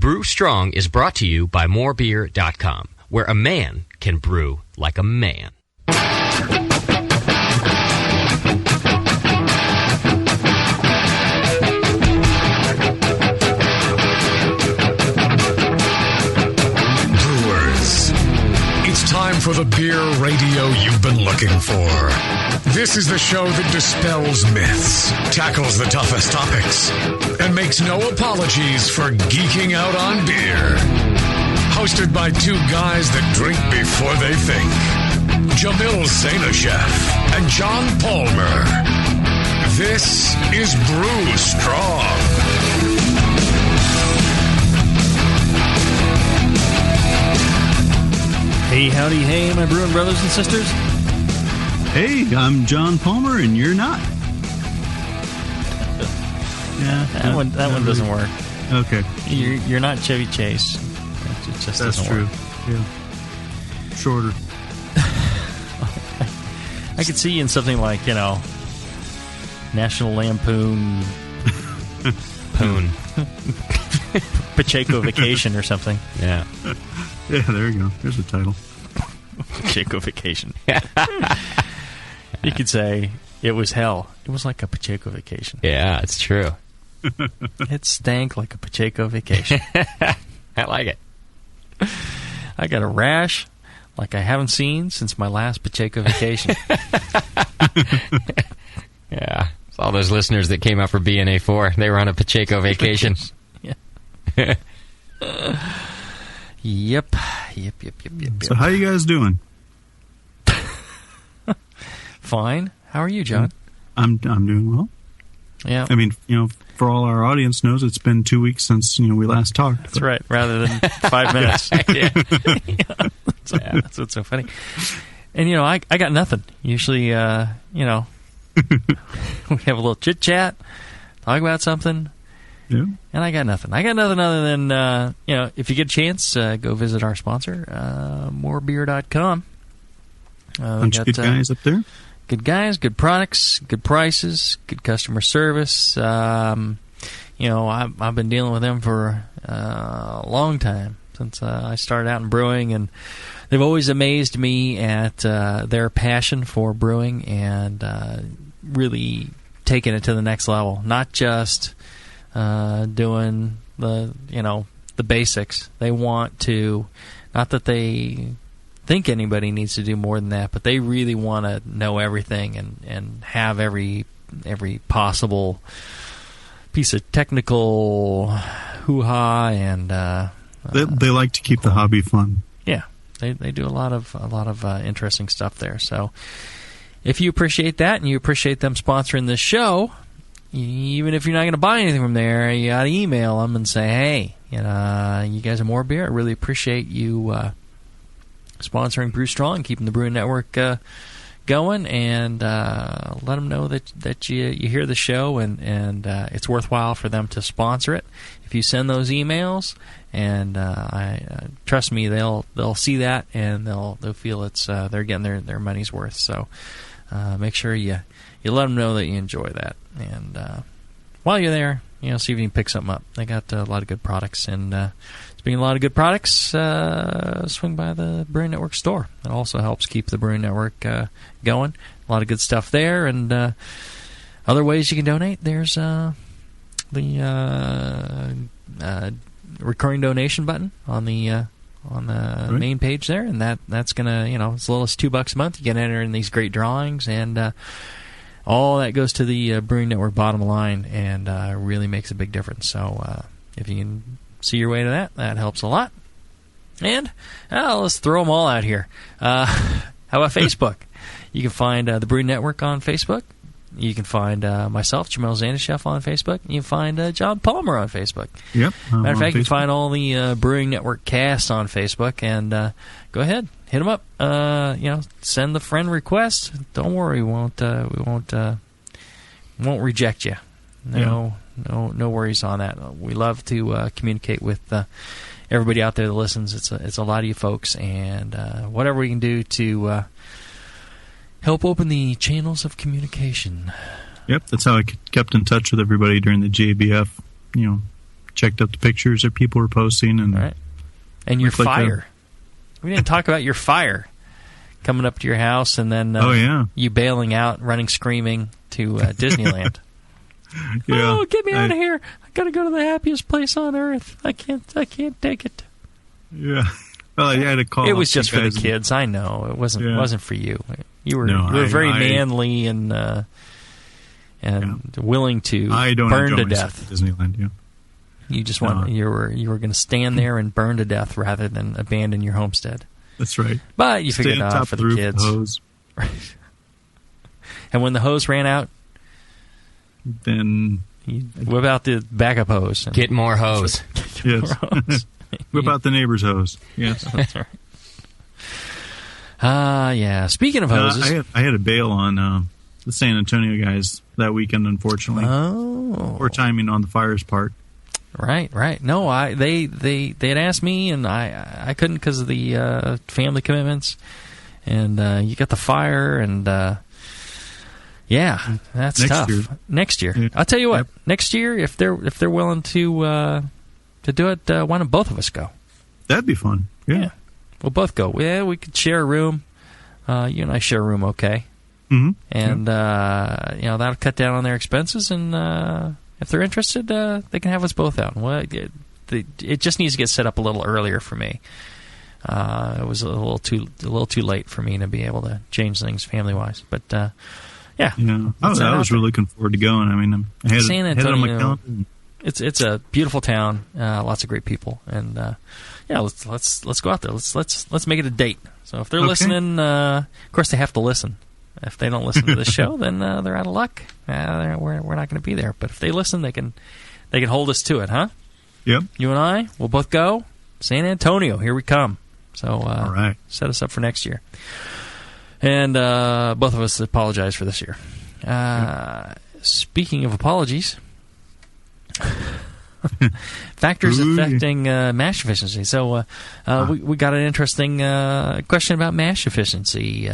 Brew Strong is brought to you by morebeer.com, where a man can brew like a man. Brewers, it's time for the beer radio you've been looking for. This is the show that dispels myths, tackles the toughest topics, and makes no apologies for geeking out on beer. Hosted by two guys that drink before they think. Jamil and John Palmer. This is Brew Strong. Hey, howdy, hey, my brewing brothers and sisters. Hey, I'm John Palmer, and you're not. Yeah, that one doesn't work. Okay, you're not Chevy Chase. It just that's true. Work. Yeah, shorter. I could see you in something like National Lampoon, Pacheco Vacation or something. Yeah. Yeah, there you go. There's the title. Pacheco Vacation. You could say it was hell. It was like a Pacheco Vacation. Yeah, it's true. It stank like a Pacheco Vacation. I like it. I got a rash like I haven't seen since my last Pacheco Vacation. Yeah. It's all those listeners that came up for BNA 4. They were on a Pacheco vacation. Yeah. Yep. So how you guys doing? Fine. How are you, John? I'm doing well. Yeah. I mean, for all our audience knows, it's been 2 weeks since we last talked. That's right. Rather than 5 minutes. That's what's so funny. And I got nothing. Usually, we have a little chit chat, talk about something. Yeah. And I got nothing. I got nothing other than, if you get a chance, go visit our sponsor, morebeer.com. Bunch of good guys up there. Good guys, good products, good prices, good customer service. I've been dealing with them for a long time, since I started out in brewing, and they've always amazed me at their passion for brewing and really taking it to the next level. Not just doing the basics. They want to, not that they think anybody needs to do more than that, but they really want to know everything and have every possible piece of technical hoo-ha, and they like to keep the hobby fun. Yeah, they do a lot of interesting stuff there. So if you appreciate that and you appreciate them sponsoring this show, even if you're not going to buy anything from there, you got to email them and say, hey, you guys have more beer. I really appreciate you sponsoring Brew Strong, keeping the Brewing Network going, and let them know that you hear the show and it's worthwhile for them to sponsor it. If you send those emails, and I trust me, they'll see that and they'll feel it's they're getting their money's worth. So make sure you let them know that you enjoy that, and while you're there, see if you can pick something up. They got a lot of good products, and speaking of a lot of good products, swing by the Brewing Network store. It also helps keep the Brewing Network going. A lot of good stuff there, and other ways you can donate. There's the recurring donation button on the main page there, and that's gonna as little as $2 a month. You can enter in these great drawings, and all that goes to the Brewing Network bottom line, and really makes a big difference. So if you can see your way to that helps a lot. And let's throw them all out here. How about Facebook? You can find the Brewing Network on Facebook. You can find myself, Jamil Zanishev, on Facebook. You can find John Palmer on Facebook. Yep. Matter of fact, you can find all the Brewing Network casts on Facebook, and go ahead, hit them up. Send the friend request. Don't worry, we won't reject you. No worries on that. We love to communicate with everybody out there that listens. It's a lot of you folks, and whatever we can do to help open the channels of communication. Yep, that's how I kept in touch with everybody during the JBF, checked out the pictures that people were posting, and All right. And your fire. We didn't talk about your fire coming up to your house, and then you bailing out, running screaming to Disneyland. Yeah. Oh, get me out of here! I gotta go to the happiest place on earth. I can't take it. Yeah. Well, I had to call. It was just for the kids. I know it wasn't for you. You were very manly and willing to burn to death. Disneyland, yeah. You just you were going to stand there and burn to death rather than abandon your homestead. That's right. But you figured it out for the kids. Hose. Right. And when the hose ran out, then you whip out the backup hose. Get more hose. Yes. Whip out the neighbor's hose. Yes. That's right. Yeah. Speaking of hoses, I had a bail on the San Antonio guys that weekend, unfortunately. Oh. Poor timing on the fire's part. Right. No, they had asked me, and I couldn't because of the family commitments. And you got the fire, and yeah, that's tough. Next year, yeah. I'll tell you what. Yep. Next year, if they're willing to do it, why don't both of us go? That'd be fun. Yeah. We'll both go. Yeah, we could share a room. You and I share a room, okay? Mm-hmm. And that'll cut down on their expenses. And if they're interested, they can have us both out. Well, it just needs to get set up a little earlier for me. It was a little too late for me to be able to change things family wise. But yeah. I was really looking forward to going. I mean, I had San it on my Antonio. calendar. It's a beautiful town, lots of great people, and let's go out there. Let's make it a date. So if they're listening, of course they have to listen. If they don't listen to the show, then they're out of luck. We're not going to be there. But if they listen, they can hold us to it, huh? Yep. You and I, we'll both go. San Antonio, here we come. So all right. Set us up for next year. And both of us apologize for this year. Speaking of apologies. Factors affecting mash efficiency. So we got an interesting question about mash efficiency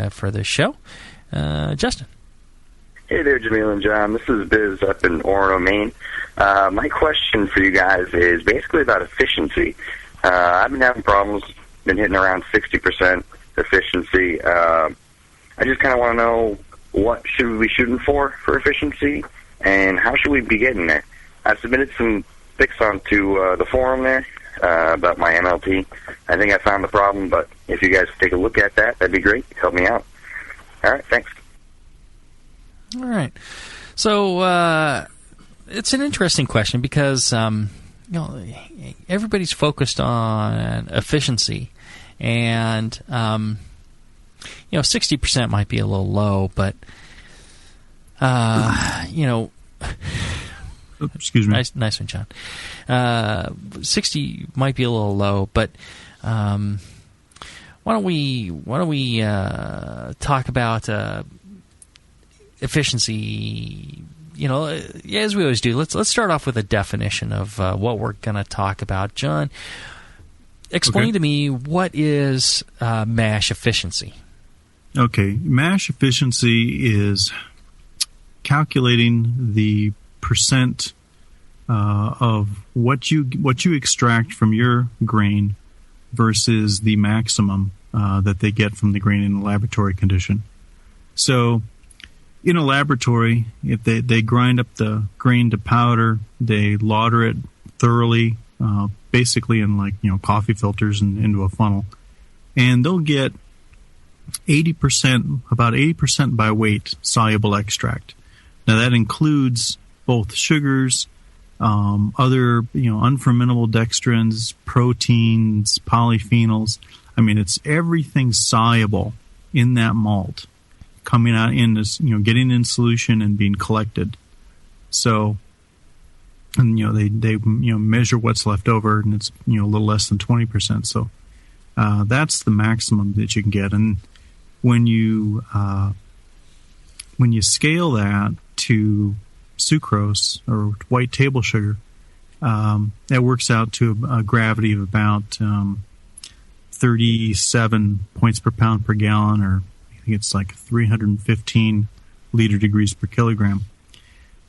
for this show. Justin. Hey there, Jamil and John. This is Biz up in Orono, Maine. My question for you guys is basically about efficiency. I've been having problems, been hitting around 60% efficiency. I just kind of want to know what should we be shooting for efficiency, and how should we be getting there? I submitted some pics onto the forum there about my MLT. I think I found the problem, but if you guys take a look at that, that'd be great. Help me out. All right, thanks. All right. So it's an interesting question because everybody's focused on efficiency, and 60% might be a little low, but excuse me. Nice one, John. 60 might be a little low, but why don't we talk about efficiency? As we always do. Let's start off with a definition of what we're going to talk about. John, explain to me, what is mash efficiency? Okay, mash efficiency is calculating the percent of what you extract from your grain versus the maximum that they get from the grain in a laboratory condition. So, in a laboratory, if they grind up the grain to powder, they lauter it thoroughly, basically in coffee filters and into a funnel, and they'll get about 80% by weight soluble extract. Now that includes both sugars, other unfermentable dextrins, proteins, polyphenols. I mean, it's everything soluble in that malt coming out in this, getting in solution and being collected. So, and they measure what's left over, and it's a little less than 20%. So that's the maximum that you can get. And when you scale that to sucrose or white table sugar, that works out to a gravity of about 37 points per pound per gallon, or I think it's like 315 liter degrees per kilogram.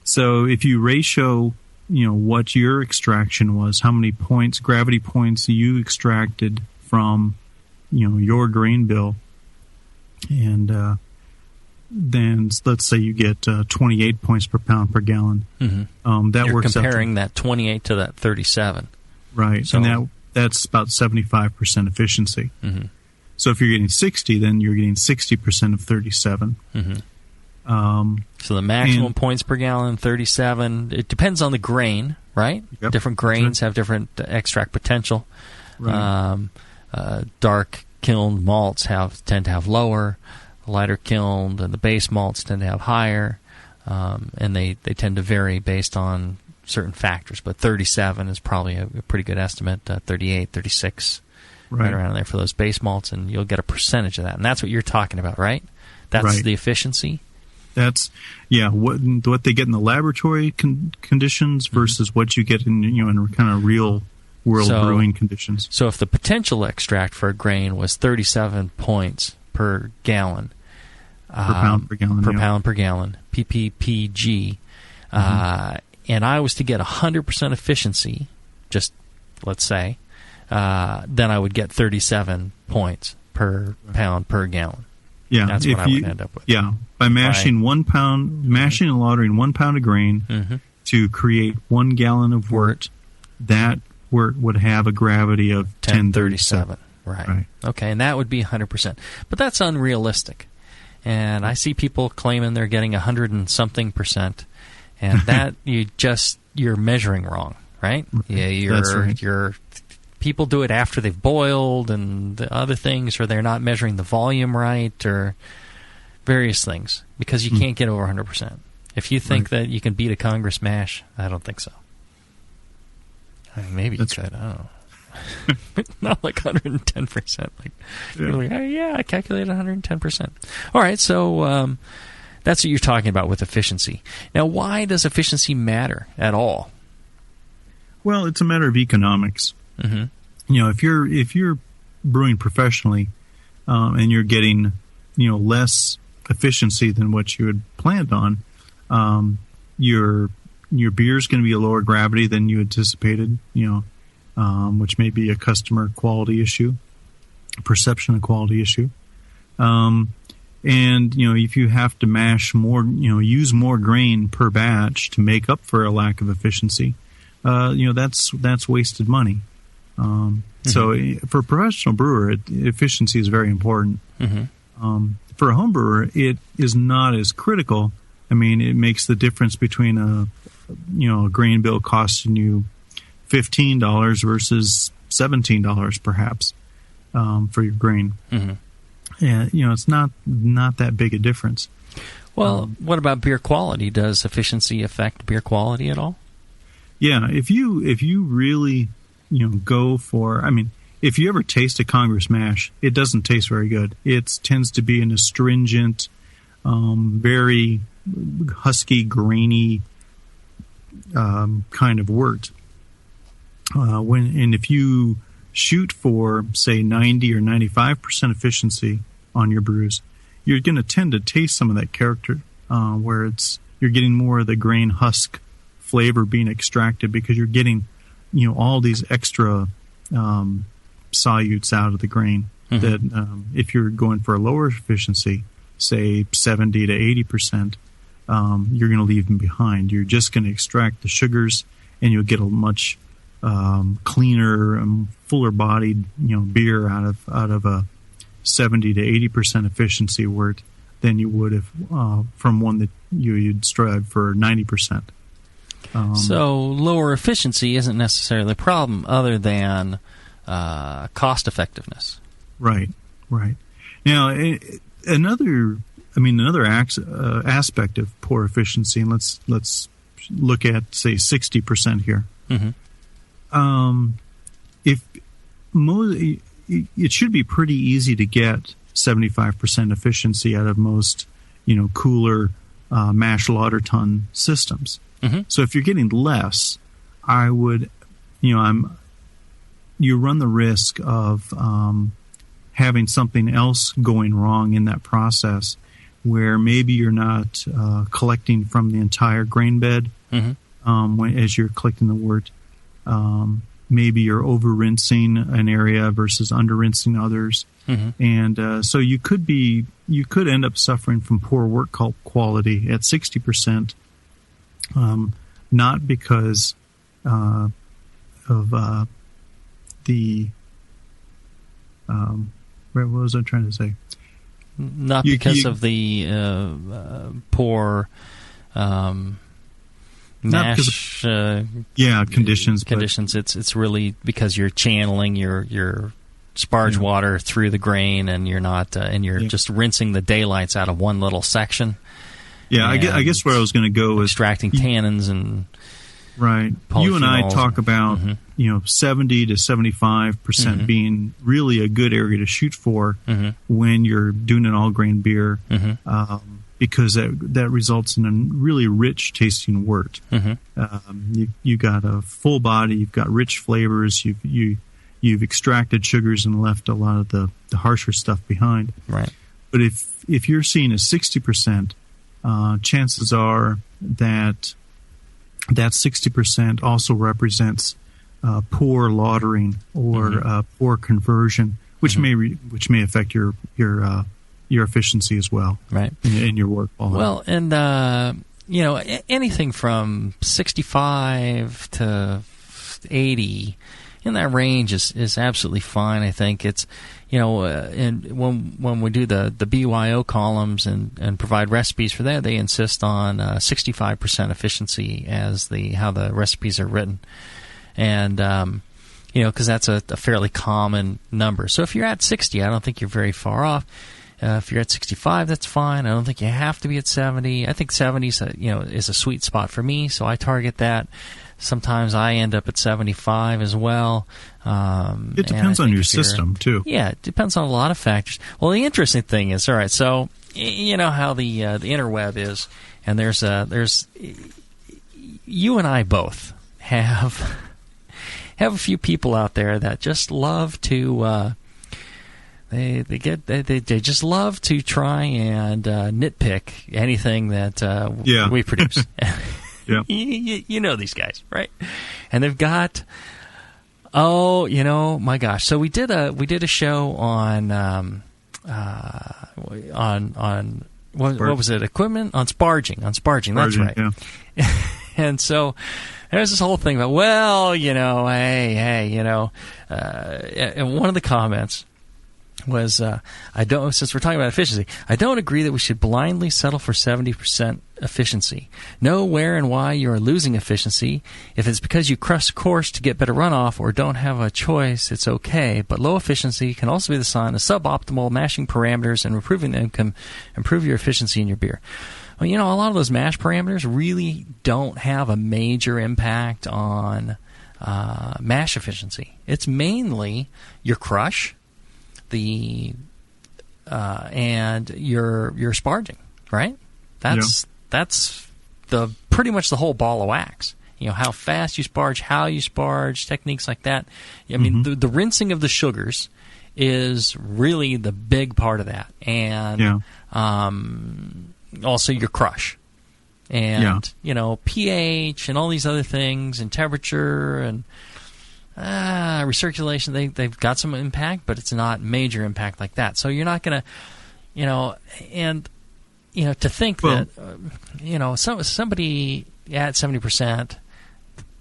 So if you ratio what your extraction was, how many points, gravity points you extracted from, your grain bill. And then let's say you get 28 points per pound per gallon. Mm-hmm. That You're works comparing out that 28 to that 37. Right, So, and that's about 75% efficiency. Mm-hmm. So if you're getting 60, then you're getting 60% of 37. Mm-hmm. So the maximum points per gallon, 37. It depends on the grain, right? Yep. Different grains have different extract potential. Right. Dark kilned malts tend to have lower. Lighter kilned and the base malts tend to have higher. And they tend to vary based on certain factors. But 37 is probably a pretty good estimate. 38, 36. Right around there for those base malts, and you'll get a percentage of that. And that's what you're talking about, right? That's the efficiency? That's, what they get in the laboratory conditions versus what you get in, in kind of real world brewing conditions. So if the potential extract for a grain was 37 points per gallon, per pound per gallon, pppg, and I was to get 100% efficiency, just let's say, then I would get 37 points per pound per gallon. Yeah, that's what I would end up with. Yeah, by mashing and lautering 1 pound of grain to create 1 gallon of wort, that wort would have a gravity of 1037. Right. Okay, and that would be 100%. But that's unrealistic. And I see people claiming they're getting 100 and something percent, and that you're measuring wrong, right? Yeah, that's right. People do it after they've boiled and the other things, or they're not measuring the volume right, or various things, because you can't get over 100%. If you think that you can beat a Congress mash, I don't think so. I mean, maybe you could. I don't know. Not like 110%. I calculated 110%. All right, so that's what you're talking about with efficiency. Now, why does efficiency matter at all? Well, it's a matter of economics. Mm-hmm. If you're brewing professionally and you're getting less efficiency than what you had planned on, your beer is going to be a lower gravity than you anticipated. Which may be a customer quality issue, perception of quality issue. And if you have to mash more, use more grain per batch to make up for a lack of efficiency, that's wasted money. So for a professional brewer, efficiency is very important. For a home brewer, it is not as critical. I mean, it makes the difference between a grain bill costing you $15 versus $17 perhaps for your grain. And it's not that big a difference. Well, what about beer quality? Does efficiency affect beer quality at all? Yeah, if you really go for, if you ever taste a Congress mash, it doesn't taste very good. It tends to be an astringent, very husky, grainy kind of wort. If you shoot for, say, 90 or 95% efficiency on your brews, you're going to tend to taste some of that character, where you're getting more of the grain husk flavor being extracted, because you're getting all these extra solutes out of the grain that if you're going for a lower efficiency, say 70 to 80%, you're going to leave them behind. You're just going to extract the sugars, and you'll get a much cleaner and fuller bodied beer out of a 70 to 80% efficiency wort than you would if from one that you'd strive for 90%. So lower efficiency isn't necessarily a problem, other than cost effectiveness. Right. Now, another aspect of poor efficiency, and let's look at, say, 60% here. It should be pretty easy to get 75% efficiency out of most cooler mash lauter tun systems. So if you're getting less, I would, you run the risk of having something else going wrong in that process, where maybe you're not collecting from the entire grain bed. as you're collecting the wort. Maybe you're over rinsing an area versus under rinsing others, and so you could end up suffering from poor wort quality at 60%, not because of the what was I trying to say? Not because of the poor mash conditions. Conditions. It's really because you're channeling your sparge water through the grain, and you're not and you're just rinsing the daylights out of one little section. Yeah, I guess where I was going to go is extracting tannins and You and I talk about 70 to 75% being really a good area to shoot for when you're doing an all grain beer. Because that results in a really rich tasting wort. You got a full body, you've got rich flavors, you've extracted sugars and left a lot of the harsher stuff behind. Right. But if you're seeing a 60%, chances are that 60% also represents poor lautering or poor conversion, which may affect your efficiency as well, right, in your work. Well, and anything from 65 to 80 in that range is absolutely fine. I think it's and when we do the BYO columns and provide recipes for that, they insist on 65% efficiency as how the recipes are written, and because that's a fairly common number. So if you're at 60, I don't think you're very far off. If you're at 65, that's fine. I don't think you have to be at 70. I think 70 is a sweet spot for me, so I target that. Sometimes I end up at 75 as well. It depends on your system, too. Yeah, it depends on a lot of factors. Well, the interesting thing is, all right, so you know how the interweb is, and there's you and I both have a few people out there that just love to they just love to try and nitpick anything that we produce. Yeah. You know these guys, right? And they've got my gosh. So we did a show on what was it? Equipment on sparging. That's right. Yeah. And so there's this whole thing about, and one of the comments was, since we're talking about efficiency, I don't agree that we should blindly settle for 70% efficiency. Know where and why you are losing efficiency. If it's because you crush course to get better runoff or don't have a choice, it's okay. But low efficiency can also be the sign of suboptimal mashing parameters, and improving them can improve your efficiency in your beer. Well, a lot of those mash parameters really don't have a major impact on mash efficiency. It's mainly your crush, and your sparging, right? That's the pretty much the whole ball of wax. How fast you sparge, how you sparge, techniques like that. I mean, the rinsing of the sugars is really the big part of that, and also your crush, and pH and all these other things, and temperature and recirculation. They've got some impact, but it's not major impact like that. So you're not going to, to think that, somebody at 70%,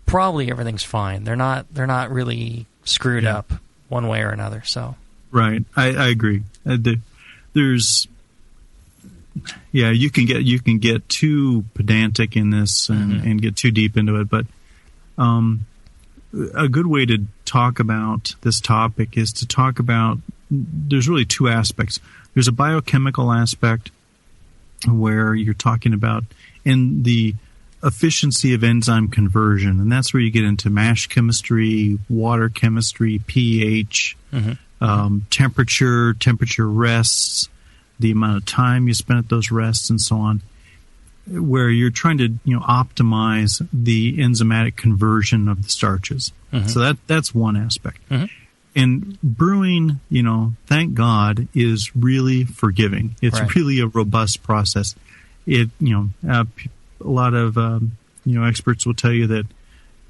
probably everything's fine. They're not really screwed up one way or another. So right, I agree. You can get too pedantic in this and get too deep into it, but a good way to talk about this topic is to talk about, there's really two aspects. There's a biochemical aspect where you're talking about in the efficiency of enzyme conversion, and that's where you get into mash chemistry, water chemistry, pH, temperature rests, the amount of time you spend at those rests, and so on, where you're trying to optimize the enzymatic conversion of the starches. So that's one aspect. And brewing, thank God, is really forgiving. It's really a robust process. It a lot of experts will tell you that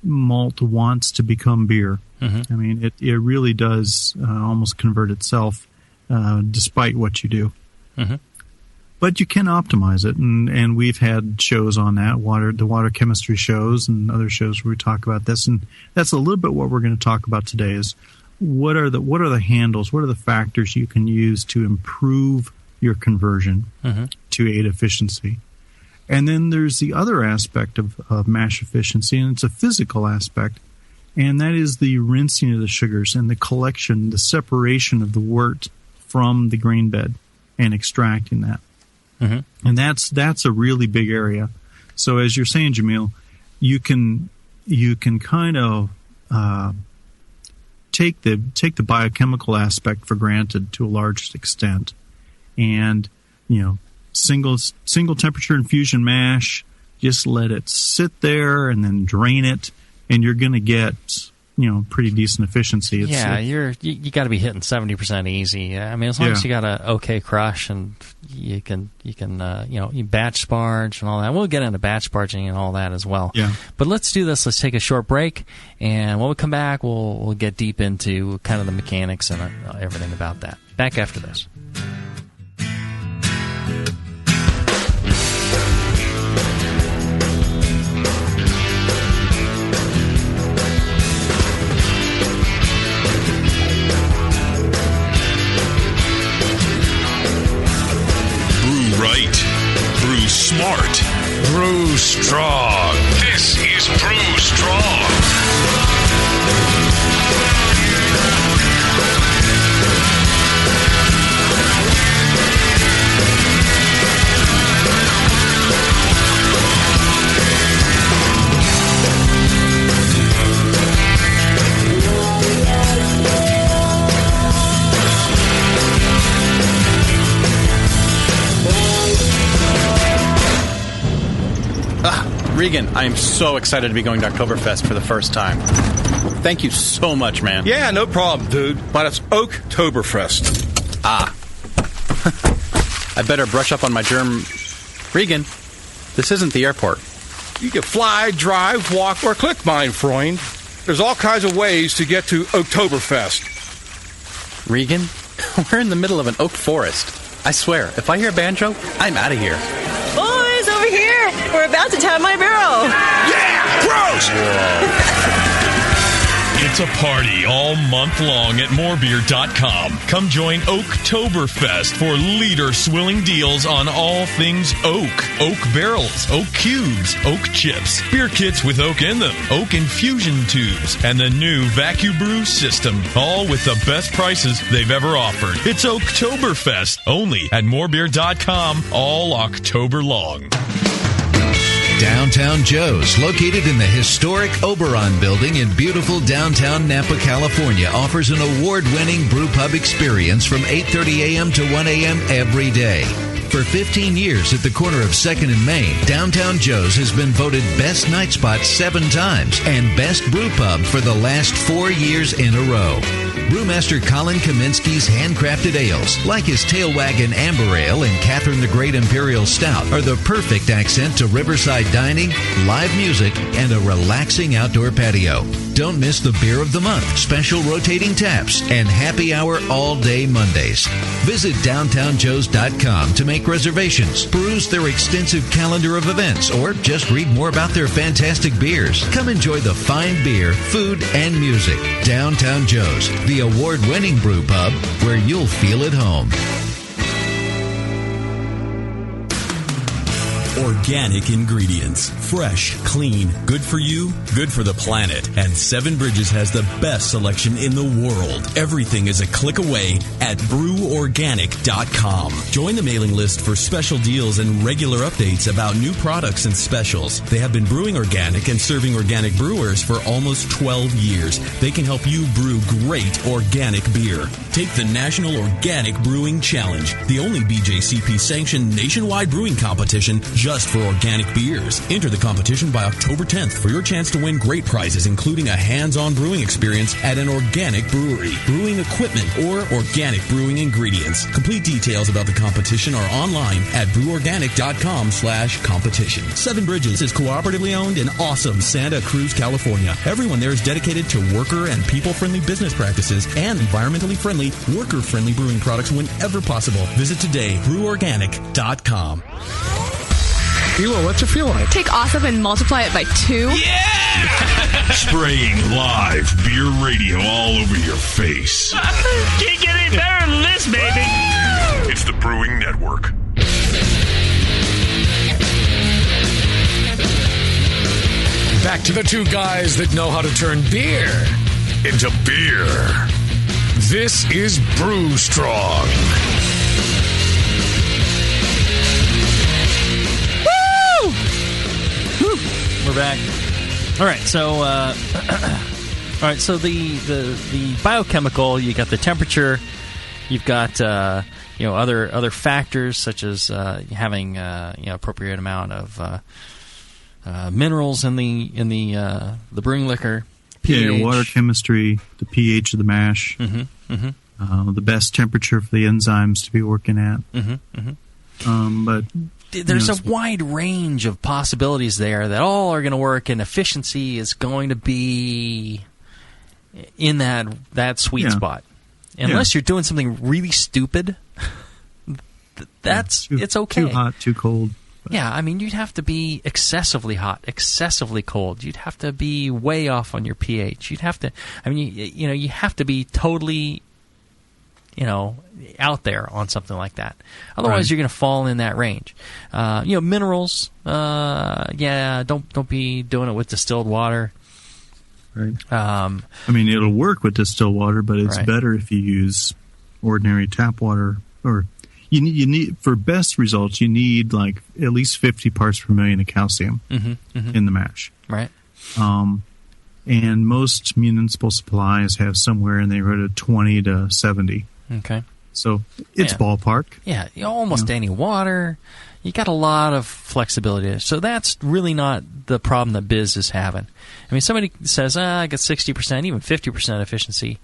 malt wants to become beer. Mm-hmm. I mean, it really does almost convert itself despite what you do. Mm-hmm. But you can optimize it, and we've had shows on that, the water chemistry shows and other shows where we talk about this, and that's a little bit what we're going to talk about today is what are the handles, what are the factors you can use to improve your conversion to aid efficiency. And then there's the other aspect of mash efficiency, and it's a physical aspect, and that is the rinsing of the sugars and the collection, the separation of the wort from the grain bed and extracting that. Mm-hmm. And that's a really big area. So as you're saying, Jamil, you can kind of take the biochemical aspect for granted to a large extent, and single temperature infusion mash, just let it sit there and then drain it, and you're going to get pretty decent efficiency. You got to be hitting 70% easy. I mean, as long as you got a okay crush, and you can you batch sparge and all that. We'll get into batch sparging and all that as well. Yeah. But let's do this. Let's take a short break, and when we come back, we'll get deep into kind of the mechanics and everything about that. Back after this. Brew smart. Brew strong. This is Brew Strong. Regan, I am so excited to be going to Oktoberfest for the first time. Thank you so much, man. Yeah, no problem, dude. But it's Oktoberfest. I better brush up on my German. Regan, this isn't the airport. You can fly, drive, walk, or click, mein Freund. There's all kinds of ways to get to Oktoberfest. Regan, we're in the middle of an oak forest. I swear, if I hear a banjo, I'm out of here. Boys, over here! We're about to tap my barrel. Yeah! Gross! It's a party all month long at morebeer.com. Come join Oktoberfest for leader-swilling deals on all things oak. Oak barrels, oak cubes, oak chips, beer kits with oak in them, oak infusion tubes, and the new vacuum brew system. All with the best prices they've ever offered. It's Oktoberfest, only at morebeer.com all October long. Downtown Joe's, located in the historic Oberon building in beautiful downtown Napa, California, offers an award-winning brew pub experience from 8:30 a.m. to 1 a.m. every day. For 15 years at the corner of 2nd and Main, Downtown Joe's has been voted Best Night Spot 7 times and Best Brew Pub for the last 4 years in a row. Brewmaster Colin Kaminsky's handcrafted ales, like his Tailwagon Amber Ale and Catherine the Great Imperial Stout, are the perfect accent to riverside dining, live music, and a relaxing outdoor patio. Don't miss the Beer of the Month, special rotating taps, and happy hour all day Mondays. Visit downtownjoes.com to make reservations, peruse their extensive calendar of events, or just read more about their fantastic beers. Come enjoy the fine beer, food, and music. Downtown Joe's, the award-winning brew pub where you'll feel at home. Organic ingredients. Fresh, clean, good for you, good for the planet. And Seven Bridges has the best selection in the world. Everything is a click away at breworganic.com. Join the mailing list for special deals and regular updates about new products and specials. They have been brewing organic and serving organic brewers for almost 12 years. They can help you brew great organic beer. Take the National Organic Brewing Challenge, the only BJCP-sanctioned nationwide brewing competition just for organic beers. Enter the the competition by October 10th for your chance to win great prizes, including a hands-on brewing experience at an organic brewery, brewing equipment, or organic brewing ingredients. Complete details about the competition are online at breworganic.com/competition. Seven Bridges is cooperatively owned in awesome Santa Cruz, California. Everyone there is dedicated to worker and people-friendly business practices and environmentally friendly, worker-friendly brewing products whenever possible. Visit today, breworganic.com. Hilo, what's it feel like? Take awesome and multiply it by 2. Yeah! Spraying live beer radio all over your face. Can't get any better than this, baby. It's the Brewing Network. Back to the two guys that know how to turn beer into beer. This is Brew Strong. We're back. All right, so the biochemical, you got the temperature, you've got other factors such as having appropriate amount of minerals in the brewing liquor. pH. Yeah, your water chemistry, the pH of the mash, the best temperature for the enzymes to be working at. But there's a wide range of possibilities there that all are going to work, and efficiency is going to be in that sweet spot. Unless you're doing something really stupid, it's okay. Too hot, too cold. Yeah, I mean, you'd have to be excessively hot, excessively cold. You'd have to be way off on your pH. You'd have to, you have to be totally, out there on something like that. Otherwise, you're going to fall in that range. Minerals, don't be doing it with distilled water. Right. It'll work with distilled water, but it's better if you use ordinary tap water. Or you need for best results, you need like at least 50 parts per million of calcium in the mash. Right. And most municipal supplies have somewhere in the neighborhood of 20 to 70. Okay. So it's ballpark. Yeah, almost any water. You got a lot of flexibility. So that's really not the problem that Biz is having. I mean, somebody says, I got 60%, even 50% efficiency.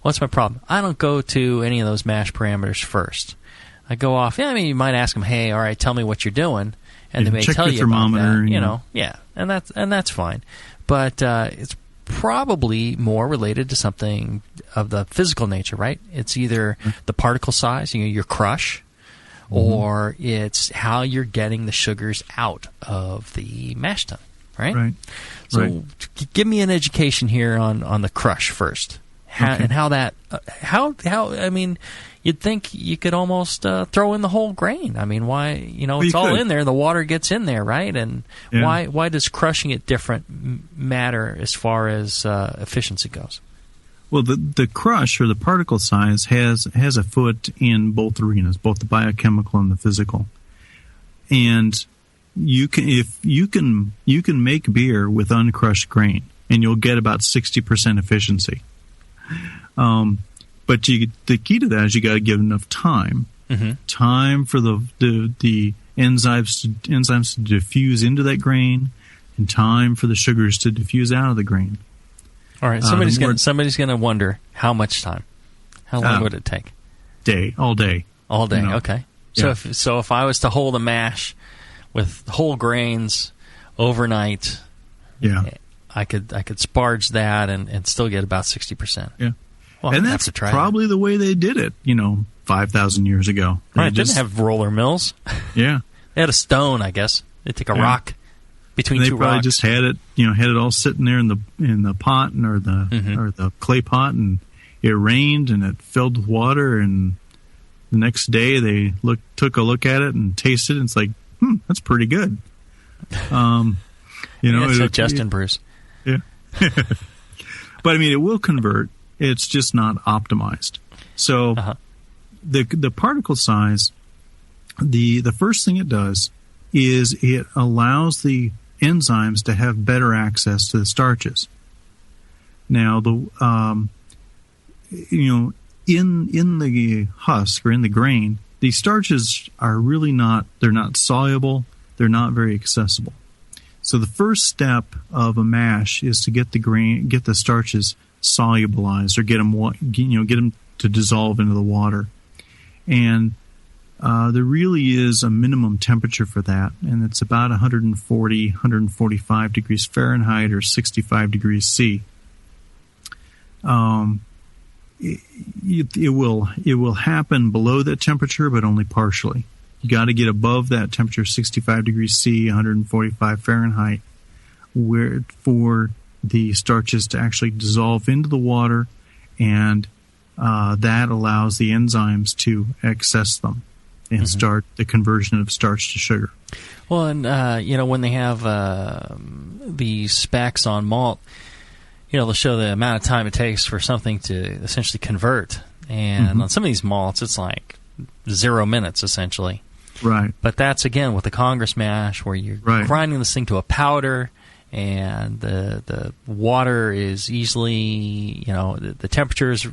What's my problem? I don't go to any of those mash parameters first. I go off, you might ask them, hey, all right, tell me what you're doing. And they may tell you about that. And that's fine. But it's probably more related to something of the physical nature, right? It's either the particle size, your crush, or it's how you're getting the sugars out of the mash tun, right? Right. So give me an education here on the crush first, and how that you'd think you could almost throw in the whole grain. I mean, why? It's all in there. The water gets in there, right? And why does crushing it different matter as far as efficiency goes? Well, the crush or the particle size has a foot in both arenas, both the biochemical and the physical. And you can make beer with uncrushed grain, and you'll get about 60% efficiency. But the key to that is you got to give enough time. Time for the enzymes to diffuse into that grain, and time for the sugars to diffuse out of the grain. All right, somebody's going to wonder how much time. How long would it take? All day. All day. Okay. So if I was to hold a mash with whole grains overnight, I could sparge that and still get about 60%. Yeah. Well, and that's probably the way they did it, 5,000 years ago. They didn't have roller mills. Yeah. They had a stone, I guess. They'd take a rock between two rocks. They probably just had it, had it all sitting there in the pot or the clay pot, and it rained and it filled with water, and the next day they took a look at it and tasted it, and it's like, that's pretty good. It's Justin Bruce. Yeah. But it will convert. It's just not optimized. So the particle size, the first thing it does is it allows the enzymes to have better access to the starches. Now, in the husk or in the grain, these starches are really not soluble. They're not very accessible. So the first step of a mash is to get the starches solubilized, or get them to dissolve into the water. And there really is a minimum temperature for that, and it's about 140, 145 degrees Fahrenheit or 65 degrees C. It will happen below that temperature, but only partially. You got to get above that temperature, 65 degrees C, 145 Fahrenheit, for the starches to actually dissolve into the water, and that allows the enzymes to access them and start the conversion of starch to sugar. Well, and when they have these specs on malt, they'll show the amount of time it takes for something to essentially convert. And on some of these malts, it's like 0 minutes, essentially. Right. But that's, again, with the Congress mash, where you're grinding this thing to a powder, and the water is easily, the temperature is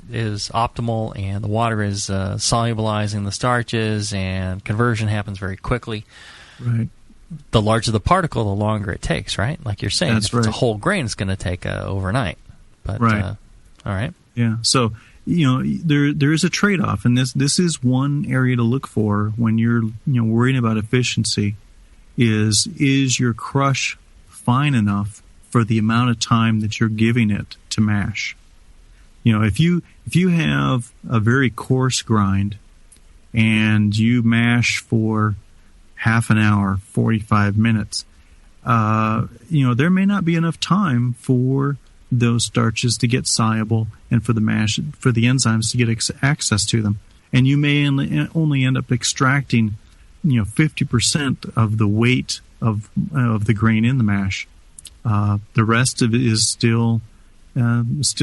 optimal, and the water is solubilizing the starches, and conversion happens very quickly. Right. The larger the particle, the longer it takes, right? Like you're saying, if it's a whole grain, it's going to take overnight. But, all right. Yeah. So, there is a trade-off, and this is one area to look for when you're worrying about efficiency. Is your crush fine enough for the amount of time that you're giving it to mash? If you have a very coarse grind and you mash for half an hour, 45 minutes, there may not be enough time for those starches to get soluble and for the enzymes to get access to them. And you may only end up extracting, 50% of the weight of the grain in the mash. The rest of it is still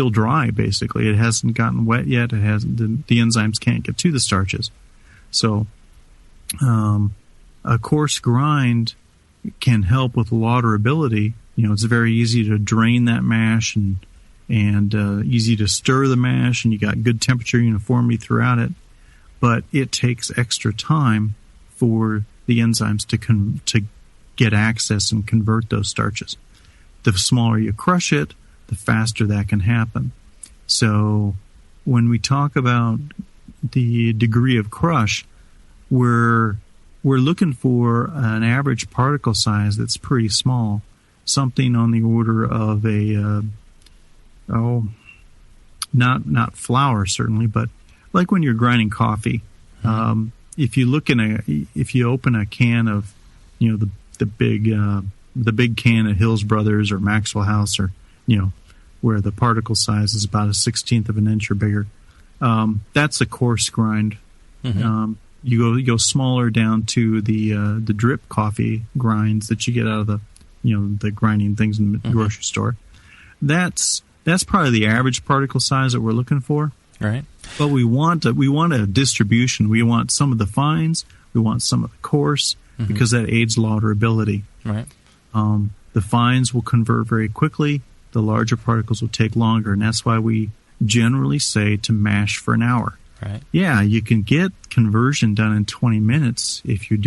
dry, basically. It hasn't gotten wet yet. The enzymes can't get to the starches. So, a coarse grind can help with lauderability. It's very easy to drain that mash and easy to stir the mash, and you got good temperature uniformity throughout it. But it takes extra time for the enzymes to get access and convert those starches. The smaller you crush it, the faster that can happen. So when we talk about the degree of crush, we're looking for an average particle size that's pretty small, something on the order of not flour certainly, but like when you're grinding coffee. If you open a can of, the big can at Hills Brothers or Maxwell House, or where the particle size is about 1/16 of an inch or bigger, that's a coarse grind. You go smaller down to the drip coffee grinds that you get out of the grinding things in the grocery store. That's probably the average particle size that we're looking for. Right. But we want a distribution. We want some of the fines. We want some of the coarse, because that aids lauderability. Right. The fines will convert very quickly. The larger particles will take longer, and that's why we generally say to mash for an hour. Right. Yeah, you can get conversion done in 20 minutes if you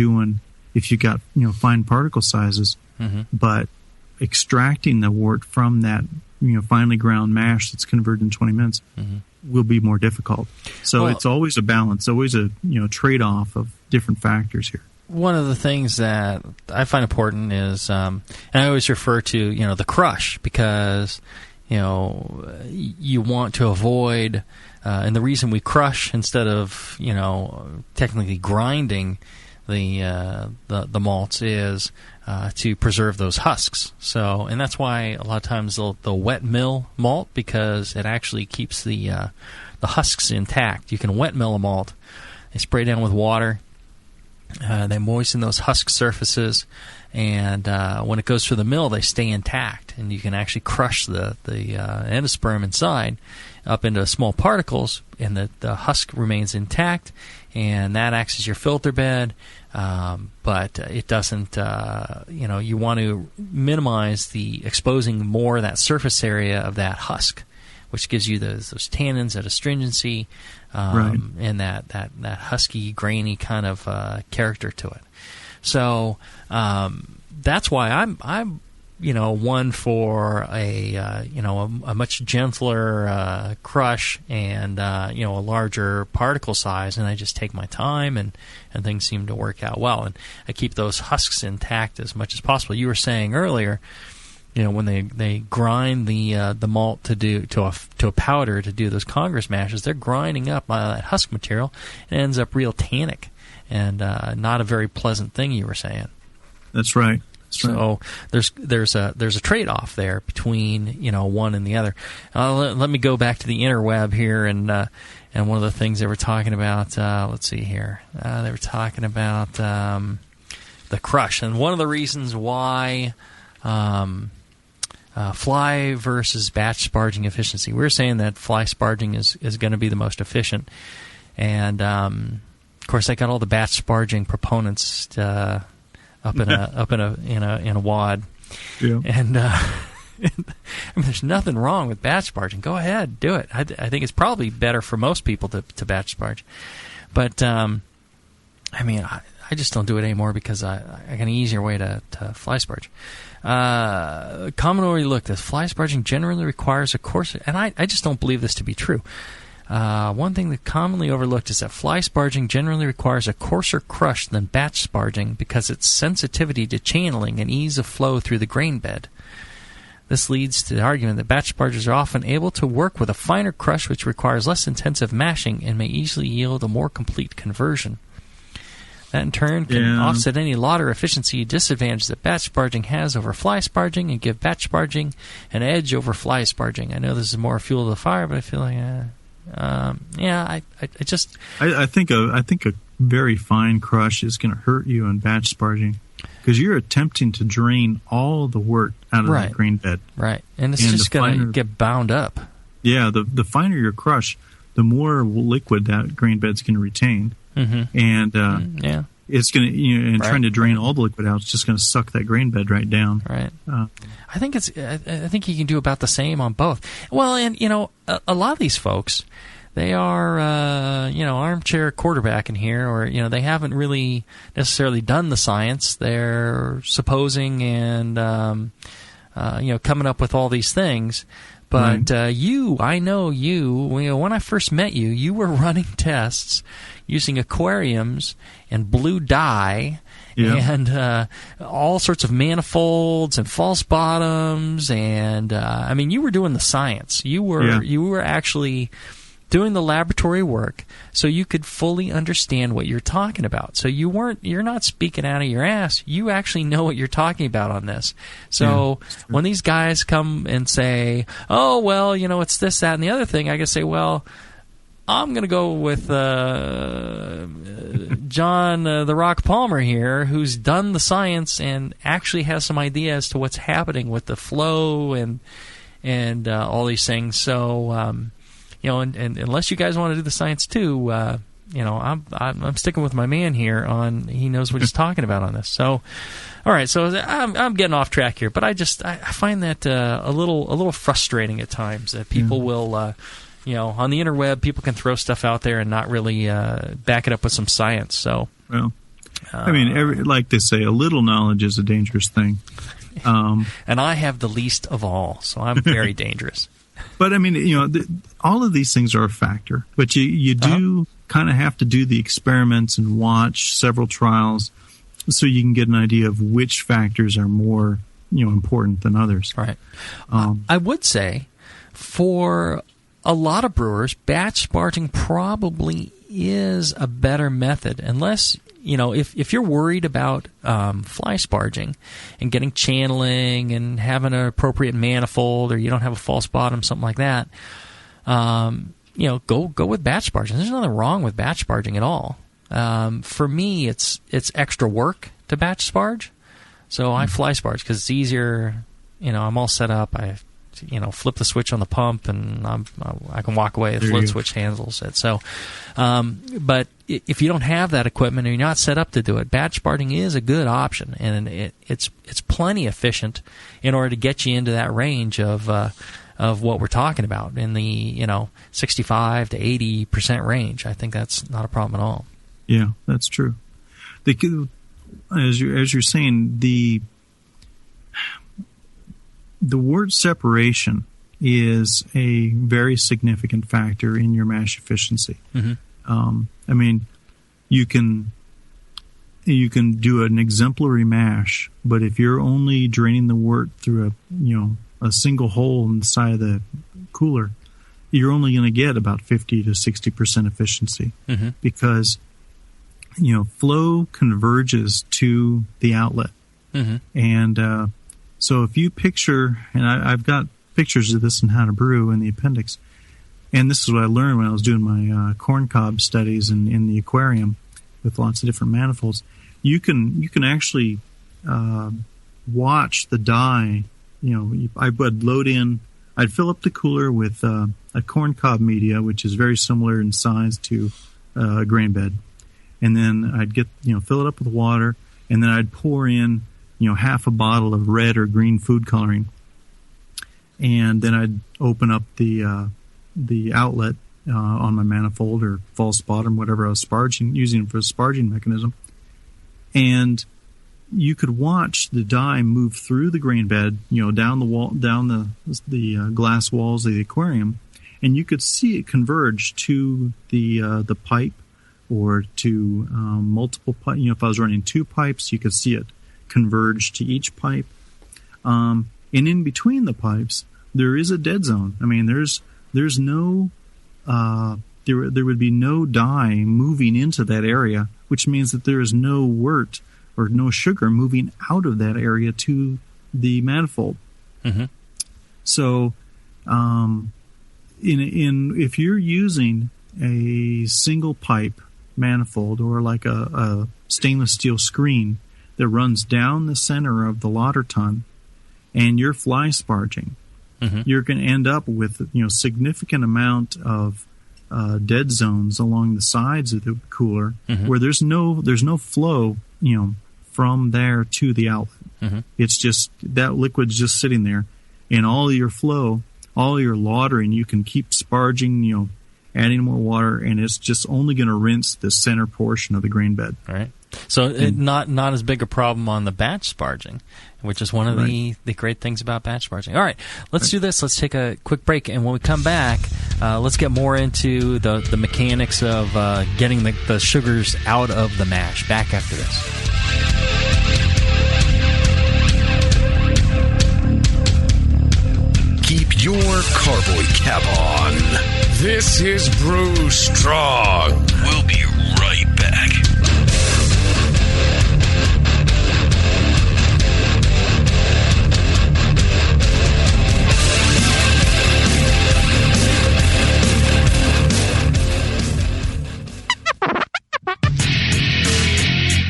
got fine particle sizes, but extracting the wort from that finely ground mash that's converted in 20 minutes will be more difficult. So it's always a balance, always a trade-off of different factors here. One of the things that I find important is, and I always refer to the crush, because you want to avoid, and the reason we crush instead of technically grinding the malts is to preserve those husks. So, and that's why a lot of times they'll wet mill malt, because it actually keeps the husks intact. You can wet mill a malt. They spray down with water. They moisten those husk surfaces, and when it goes through the mill, they stay intact, and you can actually crush the endosperm inside up into small particles, and the husk remains intact, and that acts as your filter bed. But it doesn't, you want to minimize the exposing more of that surface area of that husk, which gives you those tannins, that astringency, and that husky, grainy kind of character to it. So that's why one for a much gentler crush and a larger particle size, and I just take my time and things seem to work out well, and I keep those husks intact as much as possible. You were saying earlier, when they grind the malt to a powder to do those Congress mashes, they're grinding up that husk material, and it ends up real tannic and not a very pleasant thing. You were saying. That's right. So there's a trade-off there between one and the other. Let me go back to the interweb here, and one of the things they were talking about. Let's see here. They were talking about the crush, and one of the reasons why fly versus batch sparging efficiency. We were saying that fly sparging is going to be the most efficient, and of course I got all the batch sparging proponents. Up in a wad, yeah. And there's nothing wrong with batch sparging. Go ahead, do it. I think it's probably better for most people to batch sparge, but I just don't do it anymore because I got an easier way to fly sparge. Commonly looked at fly sparging generally requires a coarser, and I just don't believe this to be true. One thing that commonly overlooked is that fly sparging generally requires a coarser crush than batch sparging because its sensitivity to channeling and ease of flow through the grain bed. This leads to the argument that batch spargers are often able to work with a finer crush which requires less intensive mashing and may easily yield a more complete conversion. That in turn can offset any lauder efficiency disadvantage that batch sparging has over fly sparging and give batch sparging an edge over fly sparging. I know this is more fuel to the fire, but I feel like... I think a very fine crush is going to hurt you in batch sparging because you're attempting to drain all the wort out of the grain bed. Right, and it's just going to get bound up. Yeah, the finer your crush, the more liquid that grain bed's going to retain, and it's going to trying to drain all the liquid out, it's just going to suck that grain bed right down. Right. I think you can do about the same on both. Well, and a lot of these folks, they are armchair quarterbacking here, or they haven't really necessarily done the science. They're supposing and coming up with all these things. But I know you. When I first met you, you were running tests using aquariums and blue dye. Yeah. And all sorts of manifolds and false bottoms, and you were doing the science. You were actually doing the laboratory work, so you could fully understand what you're talking about. So you're not speaking out of your ass. You actually know what you're talking about on this. So when these guys come and say, "Oh, well, it's this, that, and the other thing," I can say, "Well, I'm going to go with John the Rock Palmer here, who's done the science and actually has some idea as to what's happening with the flow and all these things." So, and unless you guys want to do the science too, I'm sticking with my man here on he knows what he's talking about on this. So, all right, so I'm getting off track here, but I find that a little frustrating at times that people will. On the interweb, people can throw stuff out there and not really back it up with some science. So, well, like they say, a little knowledge is a dangerous thing. And I have the least of all, so I'm very dangerous. But all of these things are a factor. But you do kind of have to do the experiments and watch several trials so you can get an idea of which factors are more important than others. Right. I would say for a lot of brewers, batch sparging probably is a better method, unless, if you're worried about fly sparging and getting channeling and having an appropriate manifold, or you don't have a false bottom, something like that, go with batch sparging. There's nothing wrong with batch sparging at all. For me, it's extra work to batch sparge, so I fly sparge because it's easier. I'm all set up. I flip the switch on the pump, and I can walk away. The float switch handles it. So, but if you don't have that equipment or you're not set up to do it, batch sparging is a good option, and it's plenty efficient in order to get you into that range of what we're talking about in the 65 to 80% range. I think that's not a problem at all. Yeah, that's true. As you're saying, the wort separation is a very significant factor in your mash efficiency. I mean, you can do an exemplary mash, but if you're only draining the wort through a single hole in the side of the cooler, you're only going to get about 50 to 60% efficiency because flow converges to the outlet. And so if you picture, and I've got pictures of this in How to Brew in the appendix, and this is what I learned when I was doing my corncob studies in the aquarium with lots of different manifolds. You can actually watch the dye. I would load in. I'd fill up the cooler with a corncob media, which is very similar in size to a grain bed, and then I'd get fill it up with water, and then I'd pour in half a bottle of red or green food coloring, and then I'd open up the outlet on my manifold or false bottom, whatever I was using for a sparging mechanism, and you could watch the dye move through the grain bed, down the wall, down the glass walls of the aquarium, and you could see it converge to the pipe or to multiple pipes. If I was running 2 pipes, you could see it converge to each pipe. And in between the pipes, there is a dead zone. I mean, there's no there would be no dye moving into that area, which means that there is no wort or no sugar moving out of that area to the manifold. So, if you're using a single pipe manifold or like a stainless steel screen that runs down the center of the lauter tun, and you're fly sparging, you're going to end up with significant amount of dead zones along the sides of the cooler where there's no flow from there to the outlet. It's just that liquid's just sitting there, and all your flow, all your lautering, you can keep sparging, adding more water, and it's just only going to rinse the center portion of the grain bed. Right. So not as big a problem on the batch sparging, which is one of the great things about batch sparging. All right, let's do this. Let's take a quick break, and when we come back, let's get more into the mechanics of getting the sugars out of the mash. Back after this. Keep your carboy cap on. This is Brew Strong. We'll be right back.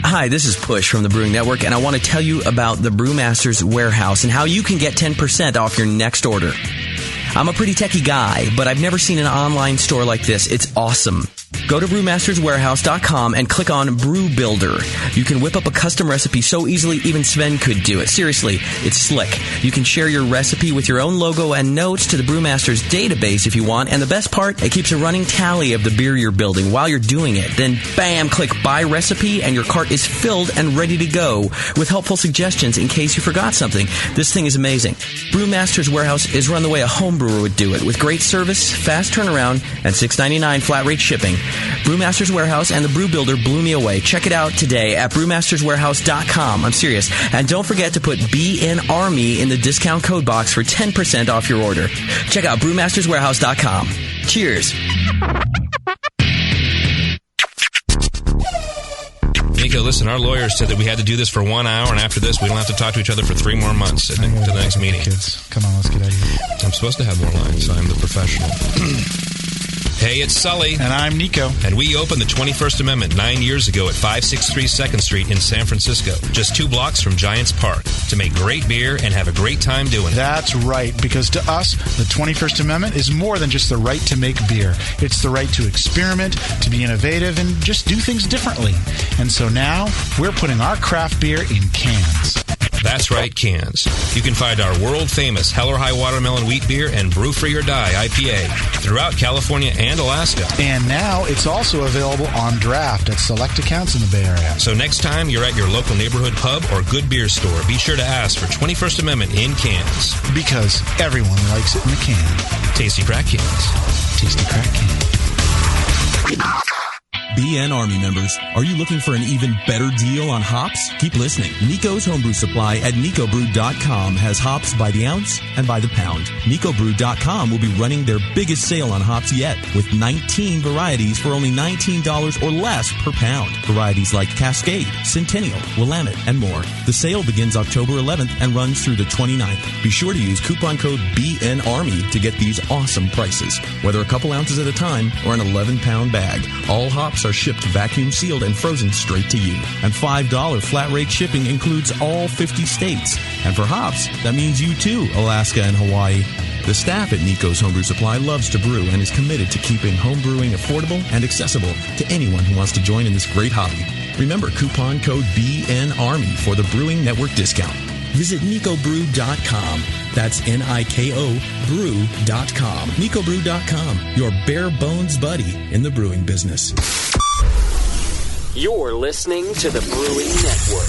Hi, this is Push from the Brewing Network, and I want to tell you about the Brewmaster's Warehouse and how you can get 10% off your next order. I'm a pretty techie guy, but I've never seen an online store like this. It's awesome. Go to brewmasterswarehouse.com and click on Brew Builder. You can whip up a custom recipe so easily even Sven could do it. Seriously, it's slick. You can share your recipe with your own logo and notes to the Brewmaster's database if you want, and the best part, it keeps a running tally of the beer you're building while you're doing it. Then, bam, click Buy Recipe, and your cart is filled and ready to go with helpful suggestions in case you forgot something. This thing is amazing. Brewmaster's Warehouse is run the way a homebrewer would do it, with great service, fast turnaround, and $6.99 flat rate shipping. Brewmaster's Warehouse and the Brew Builder blew me away. Check it out today at brewmasterswarehouse.com. I'm serious. And don't forget to put BNARMY in the discount code box for 10% off your order. Check out brewmasterswarehouse.com. Cheers. Nico, listen, our lawyers said that we had to do this for 1 hour, and after this, we don't have to talk to each other for 3 more months to the next meeting. Kids, come on, let's get out of here. I'm supposed to have more lines, so I'm the professional. Hey, it's Sully. And I'm Nico. And we opened the 21st Amendment 9 years ago at 563 2nd Street in San Francisco, just 2 blocks from Giants Park, to make great beer and have a great time doing it. That's right, because to us, the 21st Amendment is more than just the right to make beer. It's the right to experiment, to be innovative, and just do things differently. And so now, we're putting our craft beer in cans. That's right, cans. You can find our world-famous Hell or High Watermelon Wheat Beer and Brew Free or Die IPA throughout California and Alaska. And now it's also available on draft at select accounts in the Bay Area. So next time you're at your local neighborhood pub or good beer store, be sure to ask for 21st Amendment in cans. Because everyone likes it in the can. Tasty crack cans. Tasty crack cans. BN Army members, are you looking for an even better deal on hops? Keep listening. Nico's Homebrew Supply at nicobrew.com has hops by the ounce and by the pound. Nicobrew.com will be running their biggest sale on hops yet, with 19 varieties for only $19 or less per pound. Varieties like Cascade, Centennial, Willamette, and more. The sale begins October 11th and runs through the 29th. Be sure to use coupon code BNARMY to get these awesome prices, whether a couple ounces at a time or an 11-pound bag. All hops are shipped vacuum sealed and frozen straight to you. And $5 flat rate shipping includes all 50 states. And for hops, that means you too, Alaska and Hawaii. The staff at Nico's Homebrew Supply loves to brew and is committed to keeping homebrewing affordable and accessible to anyone who wants to join in this great hobby. Remember coupon code BNARMY for the Brewing Network discount. Visit nicobrew.com. That's Niko brew.com. Nicobrew.com, your bare bones buddy in the brewing business. You're listening to the Brewing Network.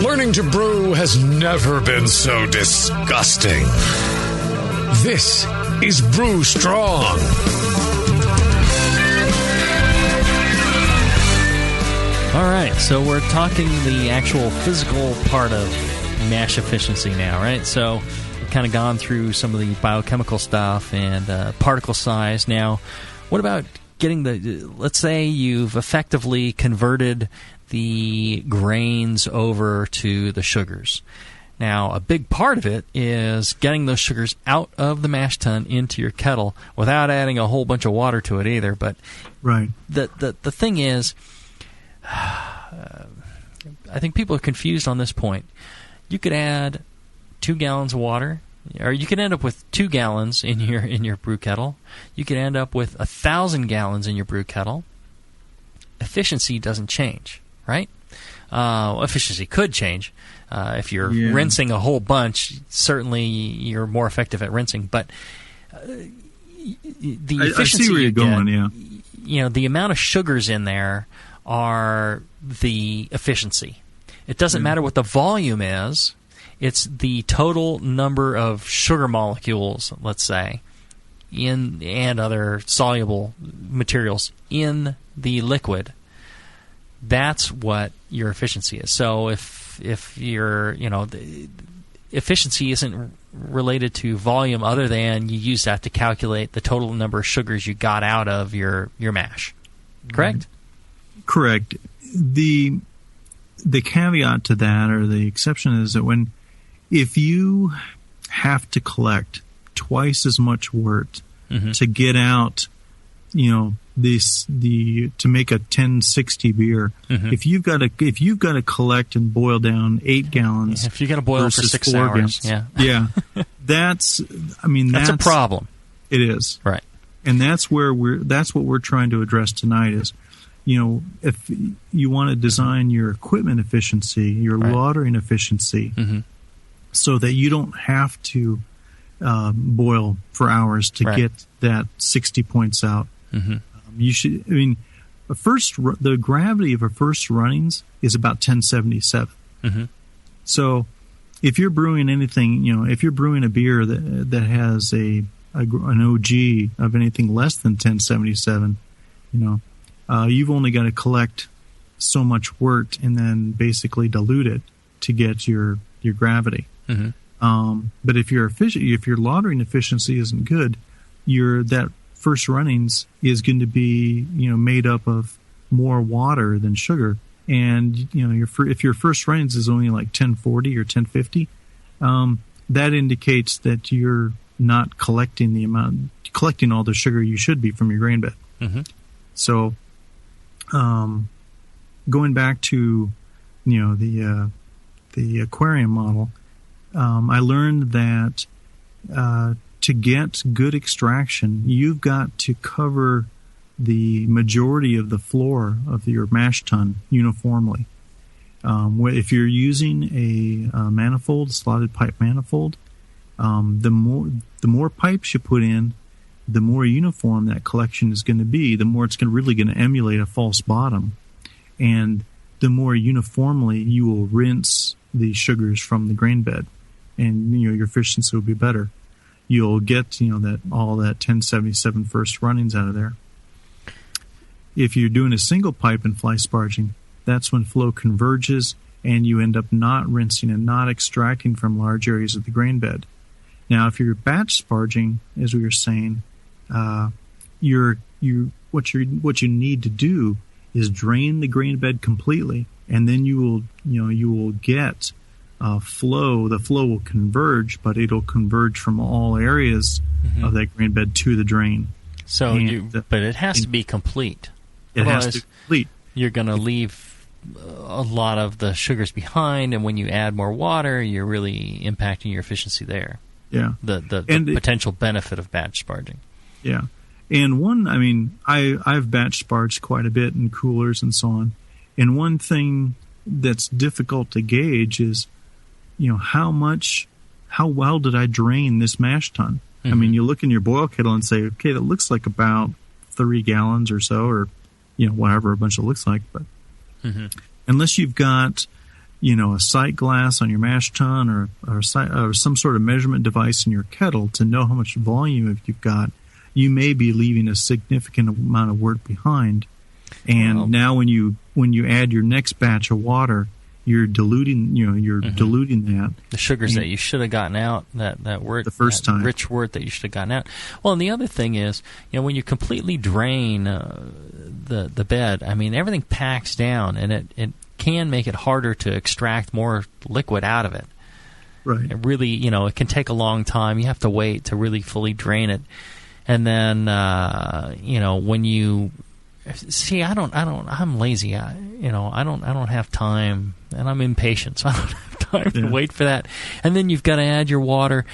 Learning to brew has never been so disgusting. This is Brew Strong. All right, so we're talking the actual physical part of mash efficiency now, right? So we've kind of gone through some of the biochemical stuff and particle size. Now, what about getting let's say you've effectively converted the grains over to the sugars. Now, a big part of it is getting those sugars out of the mash tun into your kettle without adding a whole bunch of water to it either. But right. The thing is, I think people are confused on this point. You could add 2 gallons of water, or you could end up with 2 gallons in your brew kettle. You could end up with 1,000 gallons in your brew kettle. Efficiency doesn't change, right? Efficiency could change. If you're rinsing a whole bunch, certainly you're more effective at rinsing. But the efficiency I see where you're going, you know, the amount of sugars in there are the efficiency. It doesn't matter what the volume is. It's the total number of sugar molecules, let's say, and other soluble materials in the liquid. That's what your efficiency is. So if your the efficiency isn't related to volume other than you use that to calculate the total number of sugars you got out of your mash. Correct? Correct. The caveat to that, or the exception, is that if you have to collect twice as much wort to get out, to make a 1060 beer, if you've got to collect and boil down 8 gallons, if you got to boil for 6 hours, that's a problem. It is, right, and that's what we're trying to address tonight. Is if you want to design your equipment efficiency, your lautering efficiency, so that you don't have to boil for hours to get that 60 points out. You should. The gravity of a first runnings is about 1077. So, if you're brewing anything, if you're brewing a beer that has an OG of anything less than 1077, you've only got to collect so much wort and then basically dilute it to get your gravity. But if your lautering efficiency isn't good, that first runnings is going to be made up of more water than sugar, and if your first runnings is only like 1040 or 1050, that indicates that you're not collecting all the sugar you should be from your grain bed. So, going back to the aquarium model, I learned that to get good extraction, you've got to cover the majority of the floor of your mash tun uniformly. If you're using a manifold, slotted pipe manifold, the more pipes you put in, the more uniform that collection is going to be, the more it's really going to emulate a false bottom. And the more uniformly you will rinse the sugars from the grain bed, and your efficiency will be better. You'll get that all that 1077 first runnings out of there. If you're doing a single pipe and fly sparging, that's when flow converges and you end up not rinsing and not extracting from large areas of the grain bed. Now, if you're batch sparging, as we were saying, what you need to do is drain the grain bed completely, and then you will get flow. The flow will converge, but it'll converge from all areas of that grain bed to the drain. So, but it has to be complete. It has to be complete. You're going to leave a lot of the sugars behind, and when you add more water, you're really impacting your efficiency there. Yeah. The potential benefit of batch sparging. Yeah. And I've batch sparged quite a bit in coolers and so on. And one thing that's difficult to gauge is, how well did I drain this mash tun? Mm-hmm. I mean, you look in your boil kettle and say, okay, that looks like about 3 gallons or so, or, whatever a bunch of it looks like. But unless you've got, a sight glass on your mash tun or some sort of measurement device in your kettle to know how much volume you've got, you may be leaving a significant amount of work behind. And now when you add your next batch of water, you're diluting, diluting that. The sugars that you should have gotten out, that wort, the first time. Rich wort that you should have gotten out. Well, and the other thing is, when you completely drain the bed, everything packs down, and it can make it harder to extract more liquid out of it. Right. It really, it can take a long time. You have to wait to really fully drain it. And then, when you see, I'm lazy. I don't have time, and I'm impatient, so I don't have time to wait for that. And then you've got to add your water,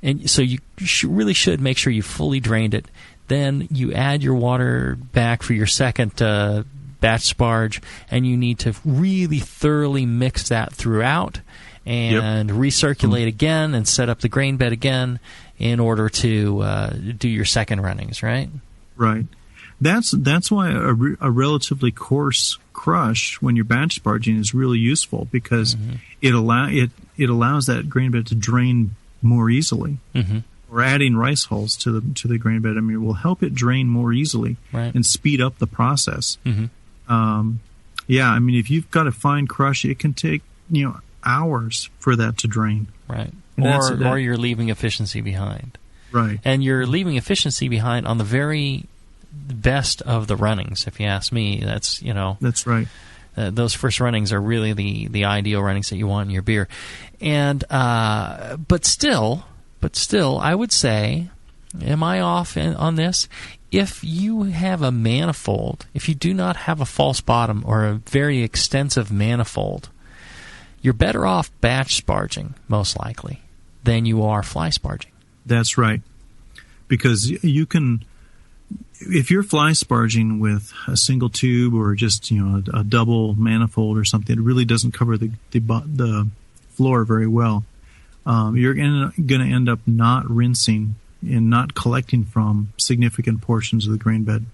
and so you really should make sure you fully drained it. Then you add your water back for your second batch sparge, and you need to really thoroughly mix that throughout and recirculate again and set up the grain bed again in order to do your second runnings, right? Right. That's why a relatively coarse crush when you're batch sparging is really useful, because it allows that grain bed to drain more easily. Or adding rice hulls to the grain bed, it will help it drain more easily and speed up the process. If you've got a fine crush, it can take hours for that to drain. Right. Or you're leaving efficiency behind. Right. And you're leaving efficiency behind on the very best of the runnings, if you ask me. That's That's right. Those first runnings are really the ideal runnings that you want in your beer. And but still, I would say, am I off on this? If you have a manifold, if you do not have a false bottom or a very extensive manifold, you're better off batch sparging, most likely, than you are fly sparging. That's right. Because you can, if you're fly sparging with a single tube or just a double manifold or something, it really doesn't cover the floor very well. You're going to end up not rinsing and not collecting from significant portions of the grain bed.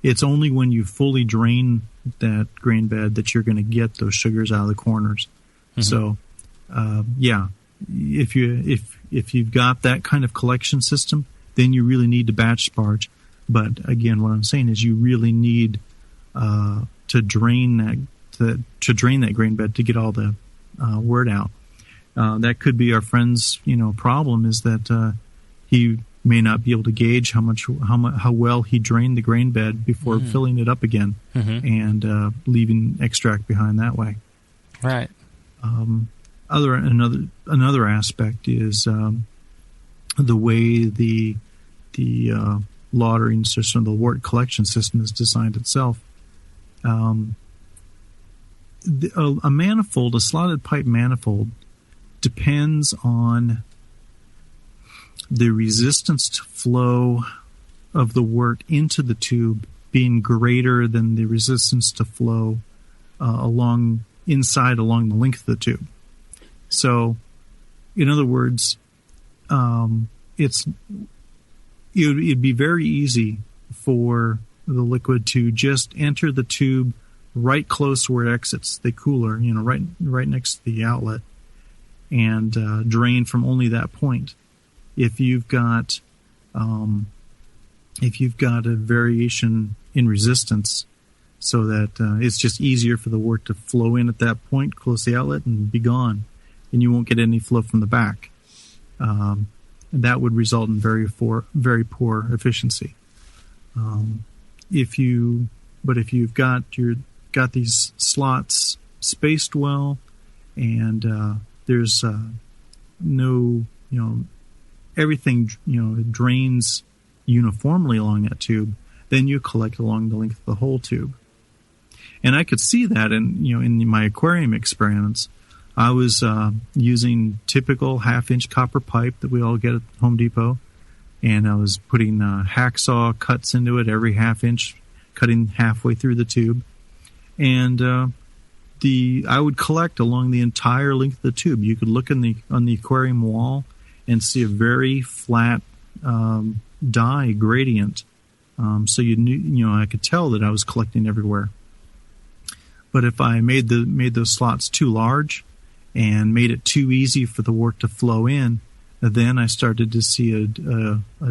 It's only when you fully drain that grain bed that you're going to get those sugars out of the corners. So, if you've got that kind of collection system, then you really need to batch sparge. But again, what I'm saying is you really need to drain that grain bed to get all the wort out. That could be our friend's problem, is that he may not be able to gauge how well he drained the grain bed before filling it up again and leaving extract behind that way. Right. Another aspect is the way the lautering system, the wort collection system, is designed itself. A manifold, a slotted pipe manifold, depends on the resistance to flow of the wort into the tube being greater than the resistance to flow along the length of the tube. So, in other words, it'd be very easy for the liquid to just enter the tube right close to where it exits the cooler, right next to the outlet, and drain from only that point. If you've got a variation in resistance, so that it's just easier for the wort to flow in at that point, close to the outlet, and be gone, and you won't get any flow from the back. That would result in very poor efficiency. If you've got these slots spaced well, and there's no, everything drains uniformly along that tube, then you collect along the length of the whole tube. And I could see that in my aquarium experiments. I was using typical half-inch copper pipe that we all get at Home Depot, and I was putting hacksaw cuts into it every half inch, cutting halfway through the tube, and I would collect along the entire length of the tube. You could look on the aquarium wall and see a very flat dye gradient, so you knew, I could tell that I was collecting everywhere. But if I made those slots too large and made it too easy for the wort to flow in, then I started to see a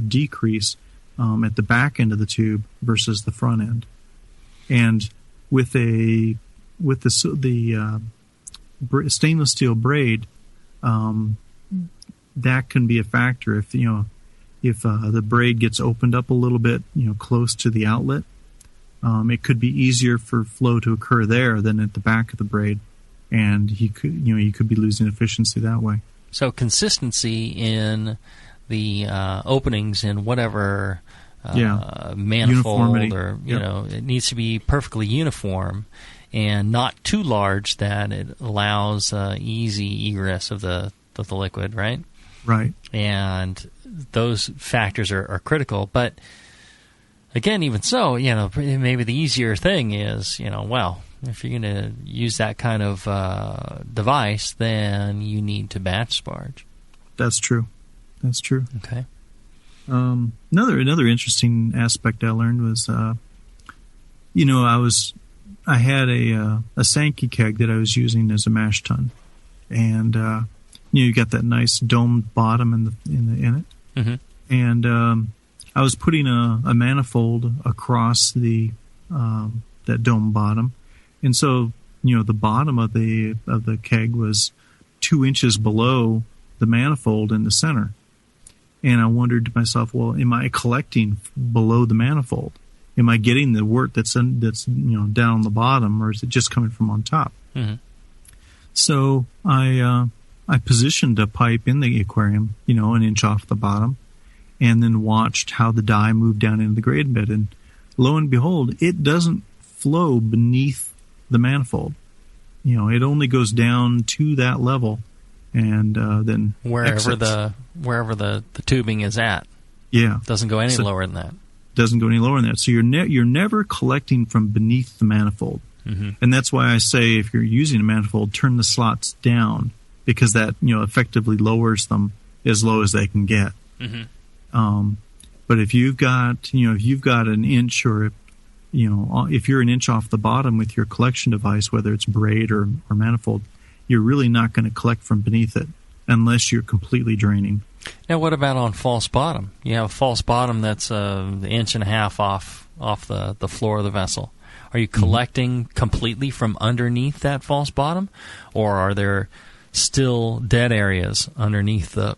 decrease at the back end of the tube versus the front end. And with the stainless steel braid, that can be a factor. If the braid gets opened up a little bit, close to the outlet, it could be easier for flow to occur there than at the back of the braid, and you could be losing efficiency that way. So consistency in the openings in whatever manifold, or it needs to be perfectly uniform and not too large that it allows easy egress of the liquid, right? Right. And those factors are critical, but again, even so, maybe the easier thing is, if you're going to use that kind of device, then you need to batch sparge. That's true. Okay. Another interesting aspect I learned was, I had a Sankey keg that I was using as a mash tun, and you got that nice domed bottom in it, mm-hmm. and I was putting a manifold across that dome bottom, and so the bottom of the keg was 2 inches below the manifold in the center, and I wondered to myself, well, am I collecting below the manifold? Am I getting the wort that's down on the bottom, or is it just coming from on top? Mm-hmm. So I positioned a pipe in the aquarium, an inch off the bottom, and then watched how the dye moved down into the grade bed. And lo and behold, it doesn't flow beneath the manifold. It only goes down to that level, and then wherever the tubing is at. Yeah, doesn't go any lower than that. Doesn't go any lower than that. So you're never collecting from beneath the manifold, mm-hmm. and that's why I say if you're using a manifold, turn the slots down, because that effectively lowers them as low as they can get. Mm-hmm. But if you've got an inch, or if you're an inch off the bottom with your collection device, whether it's braid or manifold, you're really not going to collect from beneath it unless you're completely draining. Now, what about on false bottom? You have a false bottom that's an inch and a half off the floor of the vessel. Are you collecting completely from underneath that false bottom, or are there still dead areas underneath the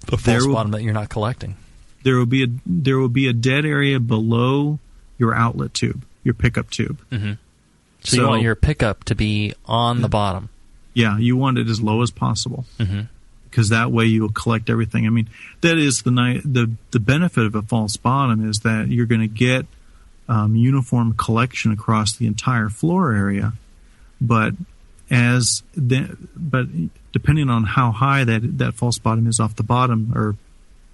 false bottom that you're not collecting? There will be a dead area below your outlet tube, your pickup tube. Mm-hmm. So you want your pickup to be on the bottom. Yeah, you want it as low as possible, mm-hmm. because that way you will collect everything. I mean, that is the benefit of a false bottom, is that you're going to get uniform collection across the entire floor area, but depending on how high that false bottom is off the bottom, or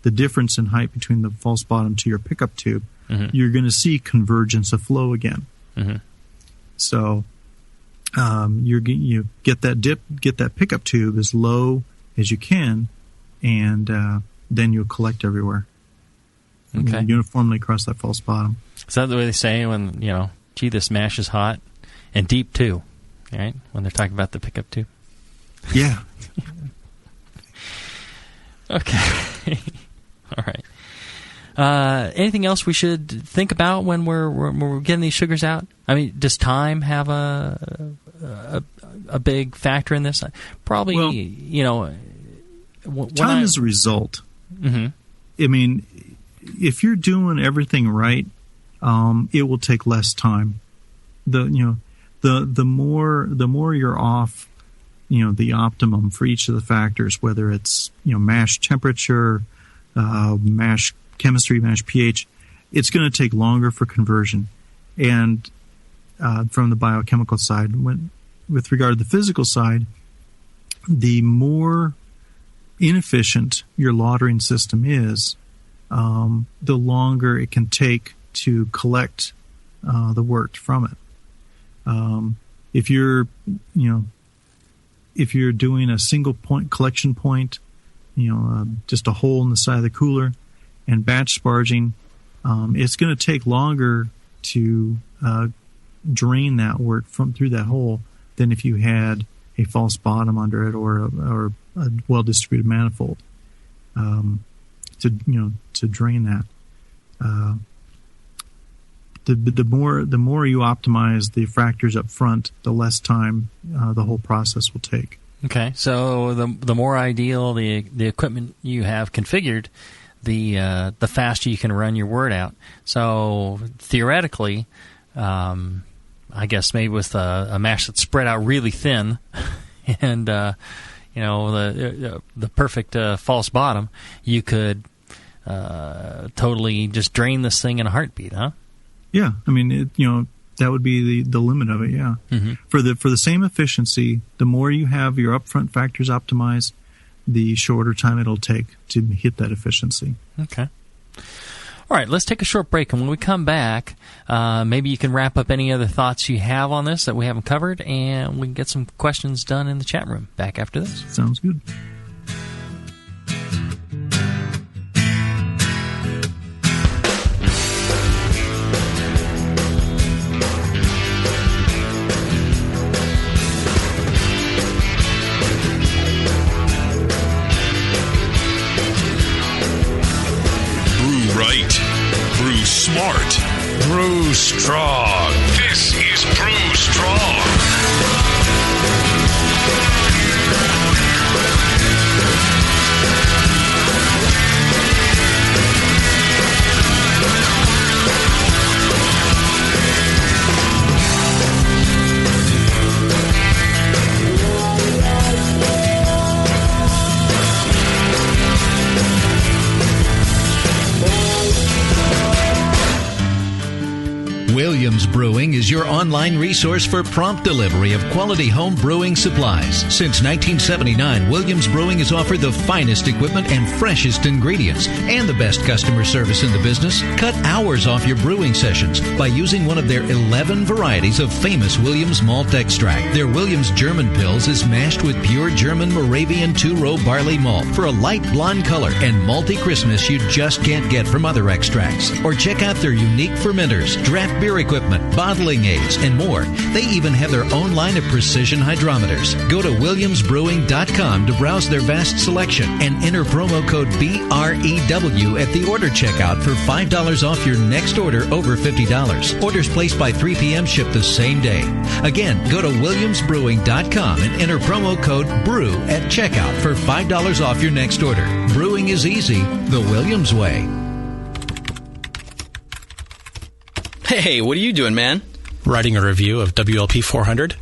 the difference in height between the false bottom to your pickup tube, you're going to see convergence of flow again. So you get that dip, get that pickup tube as low as you can, and then you'll collect everywhere. Okay. Uniformly across that false bottom. Is that the way they say when, gee, this mash is hot? And deep, too, right? When they're talking about the pickup tube? Yeah. Okay. All right. Anything else we should think about when we're getting these sugars out? I mean, does time have a big factor in this? Probably, time is a result. I mean, if you're doing everything right, it will take less time. The more you're off, the optimum for each of the factors, whether it's mash temperature, mash chemistry, mash pH, it's going to take longer for conversion. And from the biochemical side, with regard to the physical side, the more inefficient your lautering system is, the longer it can take to collect the wort from it. If you're doing a single point collection point, just a hole in the side of the cooler, and batch sparging, it's going to take longer to drain that wort through that hole than if you had a false bottom under it or a well-distributed manifold to drain that. The more you optimize the fractors up front, the less time the whole process will take. Okay, so the more ideal the equipment you have configured, the faster you can run your wort out. So theoretically, I guess maybe with a mash that's spread out really thin, and the perfect false bottom, you could totally just drain this thing in a heartbeat, huh? Yeah, I mean, that would be the limit of it. Yeah, for the same efficiency, the more you have your upfront factors optimized, the shorter time it'll take to hit that efficiency. Okay. All right, let's take a short break, and when we come back, maybe you can wrap up any other thoughts you have on this that we haven't covered, and we can get some questions done in the chat room. Back after this. Sounds good. Brew smart. Brew strong. This is Brew Strong. Williams Brewing is your online resource for prompt delivery of quality home brewing supplies. Since 1979, Williams Brewing has offered the finest equipment and freshest ingredients and the best customer service in the business. Cut hours off your brewing sessions by using one of their 11 varieties of famous Williams malt extract. Their Williams German Pils is mashed with pure German Moravian 2-row barley malt for a light blonde color and malty crispness you just can't get from other extracts. Or check out their unique fermenters, draft beer equipment, bottling aids, and more. They even have their own line of precision hydrometers. Go to williamsbrewing.com to browse their vast selection and enter promo code BREW at the order checkout for $5 off your next order over $50. Orders placed by 3 p.m. ship the same day. Again, go to williamsbrewing.com and enter promo code BREW at checkout for $5 off your next order. Brewing is easy, the Williams way. Hey, what are you doing, man? Writing a review of WLP 400.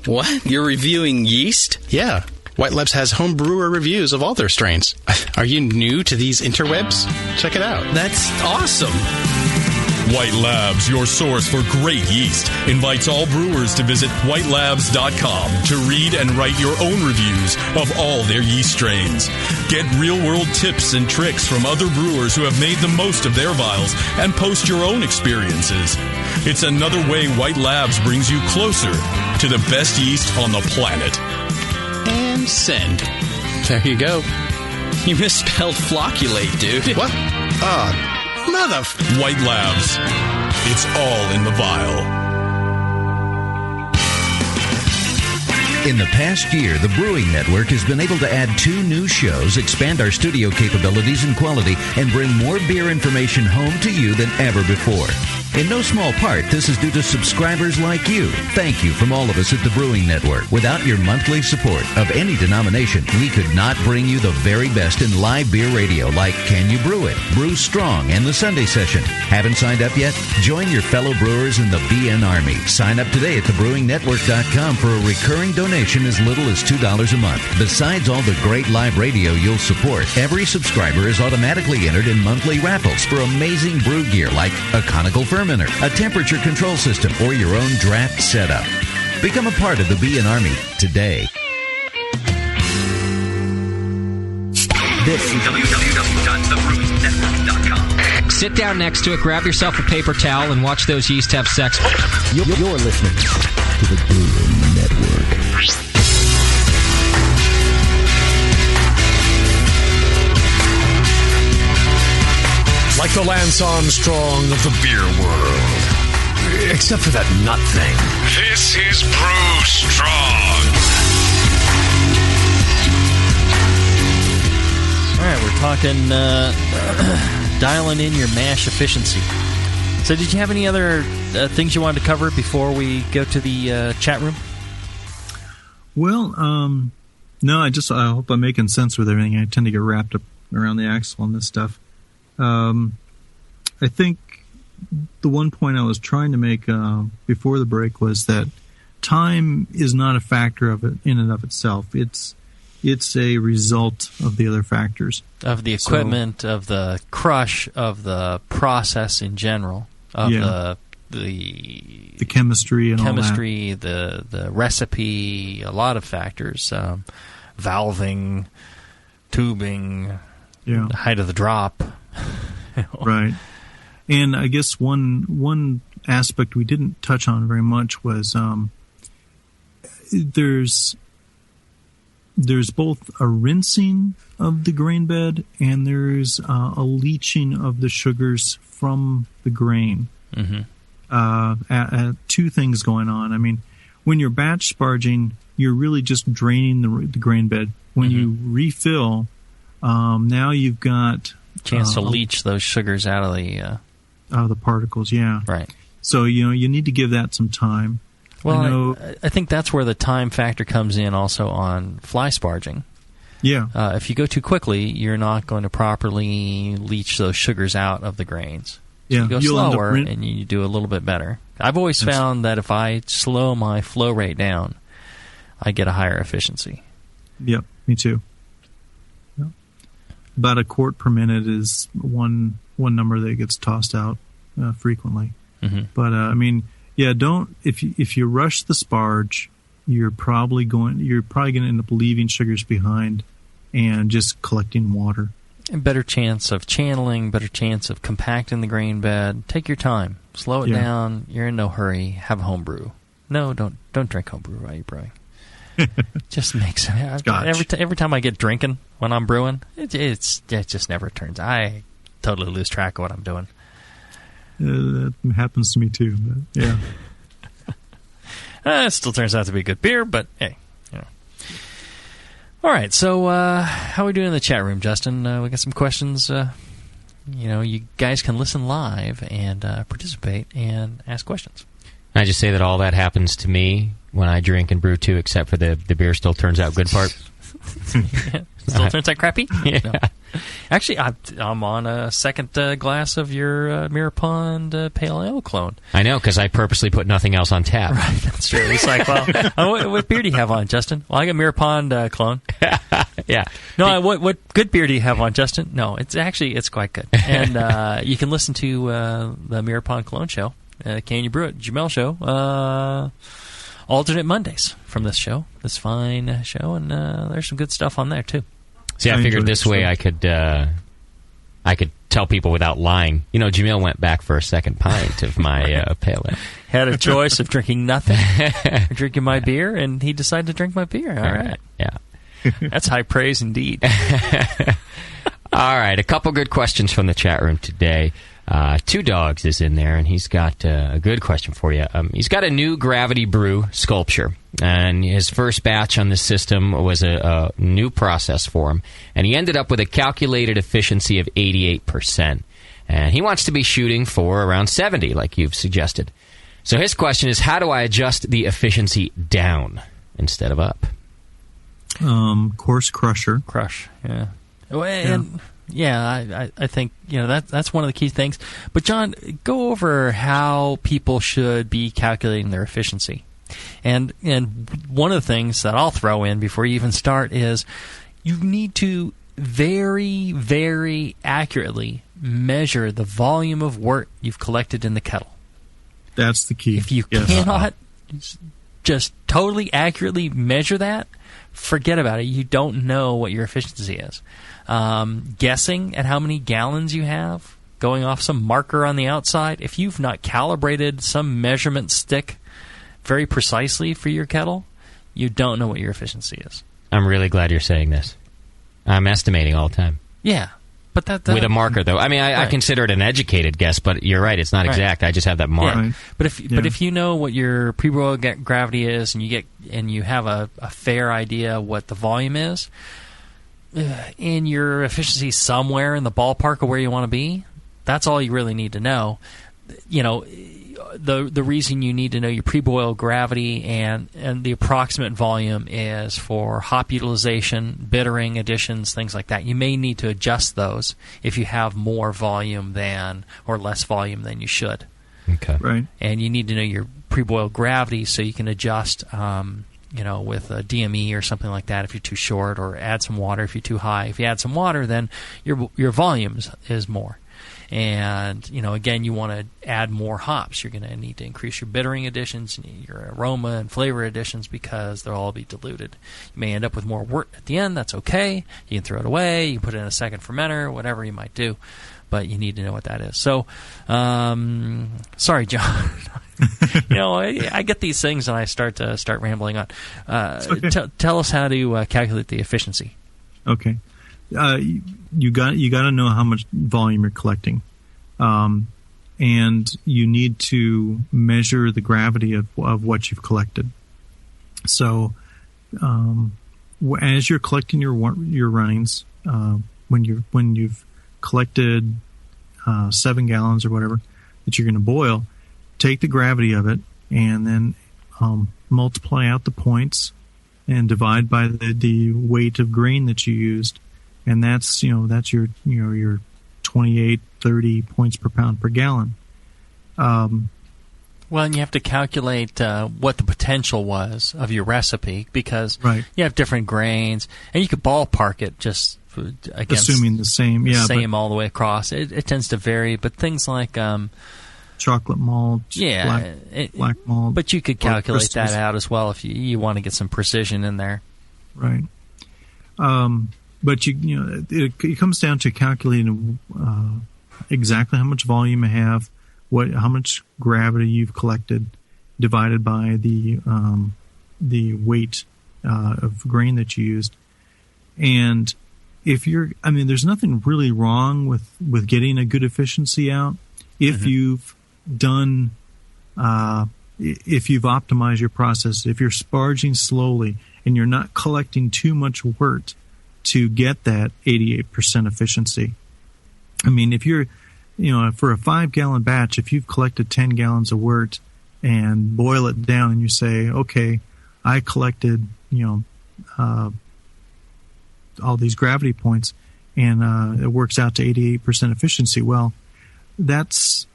What? You're reviewing yeast? Yeah. White Labs has home brewer reviews of all their strains. Are you new to these interwebs? Check it out. That's awesome. White Labs, your source for great yeast, invites all brewers to visit whitelabs.com to read and write your own reviews of all their yeast strains. Get real-world tips and tricks from other brewers who have made the most of their vials and post your own experiences. It's another way White Labs brings you closer to the best yeast on the planet. And send. There you go. You misspelled flocculate, dude. What? Mother... White Labs. It's all in the vial. In the past year, the Brewing Network has been able to add 2 new shows, expand our studio capabilities and quality, and bring more beer information home to you than ever before. In no small part, this is due to subscribers like you. Thank you from all of us at the Brewing Network. Without your monthly support of any denomination, we could not bring you the very best in live beer radio like Can You Brew It, Brew Strong, and the Sunday Session. Haven't signed up yet? Join your fellow brewers in the BN Army. Sign up today at thebrewingnetwork.com for a recurring donation as little as $2 a month. Besides all the great live radio you'll support, every subscriber is automatically entered in monthly raffles for amazing brew gear like a conical fermenter, a temperature control system, or your own draft setup. Become a part of the BN Army today. This is www.thebrewingnetwork.com. Sit down next to it, grab yourself a paper towel, and watch those yeast have sex. You're listening to the Brewing Network. Like the Lance Armstrong of the beer world. Except for that nut thing. This is Brew Strong. All right, we're talking dialing in your mash efficiency. So did you have any other things you wanted to cover before we go to the chat room? Well, no, I hope I'm making sense with everything. I tend to get wrapped up around the axle on this stuff. I think the one point I was trying to make before the break was that time is not a factor of it in and of itself. It's a result of the other factors. Of the equipment, of the crush, of the process in general, of the chemistry and all that. the recipe, a lot of factors. Valving, tubing, the height of the drop. Right. And I guess one aspect we didn't touch on very much was there's both a rinsing of the grain bed and there's a leaching of the sugars from the grain. Mm-hmm. Two things going on. I mean, when you're batch sparging, you're really just draining the grain bed. When you refill, now you've got chance to leach those sugars out of the particles. Yeah, right. So you need to give that some time. Well, I think that's where the time factor comes in also on fly sparging. Yeah. If you go too quickly, you're not going to properly leach those sugars out of the grains. So you go slower and you do a little bit better. I've always found that if I slow my flow rate down, I get a higher efficiency. Yep, me too. Yep. About a quart per minute is one number that gets tossed out frequently. Mm-hmm. But I mean, yeah, don't if you rush the sparge, you're probably going to end up leaving sugars behind and just collecting water. And better chance of channeling, better chance of compacting the grain bed. Take your time, slow it down. You're in no hurry. Have a homebrew. No, don't drink homebrew while you're brewing. Just makes every time I get drinking when I'm brewing, it just never turns. I totally lose track of what I'm doing. That happens to me too. But yeah, it still turns out to be good beer. But hey, all right. So how are we doing in the chat room, Justin? We got some questions. You guys can listen live and participate and ask questions. Can I just say that all that happens to me when I drink and brew too, except for the beer still turns out good part. Still turns out crappy? Yeah. No. Actually, I'm on a second glass of your Mirror Pond Pale Ale clone. I know, because I purposely put nothing else on tap. Right, that's true. It's like, well, what beer do you have on, Justin? Well, I got Mirror Pond clone. Yeah. No, what good beer do you have on, Justin? No, it's quite good. And you can listen to the Mirror Pond Cologne Show, Can You Brew It, Jamil Show, alternate Mondays from this fine show, and there's some good stuff on there too. See, I figured this way I could tell people without lying. Jamil went back for a second pint of my pale ale. Had a choice of drinking nothing or drinking my beer, and he decided to drink my beer. All right. Yeah. That's high praise indeed. All right, a couple good questions from the chat room today. Two Dogs is in there, and he's got a good question for you. He's got a new Gravity Brew sculpture, and his first batch on this system was a new process for him, and he ended up with a calculated efficiency of 88%. And he wants to be shooting for around 70, like you've suggested. So his question is, how do I adjust the efficiency down instead of up? Coarse crusher. Crush, yeah. And I think that's one of the key things. But John, go over how people should be calculating their efficiency. And one of the things that I'll throw in before you even start is you need to very, very accurately measure the volume of wort you've collected in the kettle. That's the key. If you cannot just totally accurately measure that, forget about it. You don't know what your efficiency is. Guessing at how many gallons you have, going off some marker on the outside, if you've not calibrated some measurement stick very precisely for your kettle, you don't know what your efficiency is. I'm really glad you're saying this. I'm estimating all the time. Yeah. But that with a marker, though. I mean, I consider it an educated guess, but you're right. It's not exact. I just have that mark. Yeah. But if you know what your pre-boil gravity is, and you have a fair idea what the volume is, and your efficiency somewhere in the ballpark of where you want to be, that's all you really need to know. The reason you need to know your pre-boil gravity and the approximate volume is for hop utilization, bittering, additions, things like that. You may need to adjust those if you have more volume than or less volume than you should. Okay. Right. And you need to know your pre-boil gravity so you can adjust, with a DME or something like that if you're too short, or add some water if you're too high. If you add some water, then your volume is more. And, again, you want to add more hops. You're going to need to increase your bittering additions, your aroma and flavor additions, because they'll all be diluted. You may end up with more wort at the end. That's okay. You can throw it away. You can put it in a second fermenter, whatever you might do. But you need to know what that is. So, sorry, John. I get these things and I start rambling on. Tell us how to calculate the efficiency. Okay. You got to know how much volume you're collecting, and you need to measure the gravity of what you've collected. So, as you're collecting your runnings, when you've collected 7 gallons or whatever that you're going to boil, take the gravity of it and then multiply out the points and divide by the weight of grain that you used. And that's your 28, 30 points per pound per gallon. Well, and you have to calculate what the potential was of your recipe, because you have different grains, and you could ballpark it just against assuming the same, all the way across. It tends to vary, but things like chocolate malt, black malt. But you could calculate that out as well if you want to get some precision in there. Right. But it comes down to calculating exactly how much volume you have, how much gravity you've collected, divided by the weight of grain that you used. And there's nothing really wrong with getting a good efficiency out if you've done, if you've optimized your process, if you're sparging slowly and you're not collecting too much wort to get that 88% efficiency. I mean, if you're, for a 5-gallon batch, if you've collected 10 gallons of wort and boil it down and you say, okay, I collected, all these gravity points and it works out to 88% efficiency. Well, that's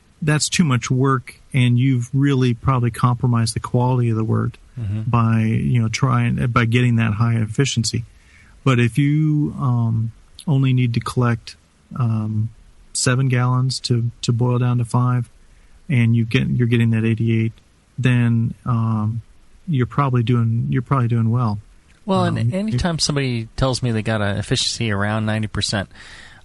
too much work, and you've really probably compromised the quality of the wort by getting that high efficiency. But if you only need to collect 7 gallons to boil down to 5, and you're getting that 88, then you're probably doing well. Well, and anytime somebody tells me they got an efficiency around 90%,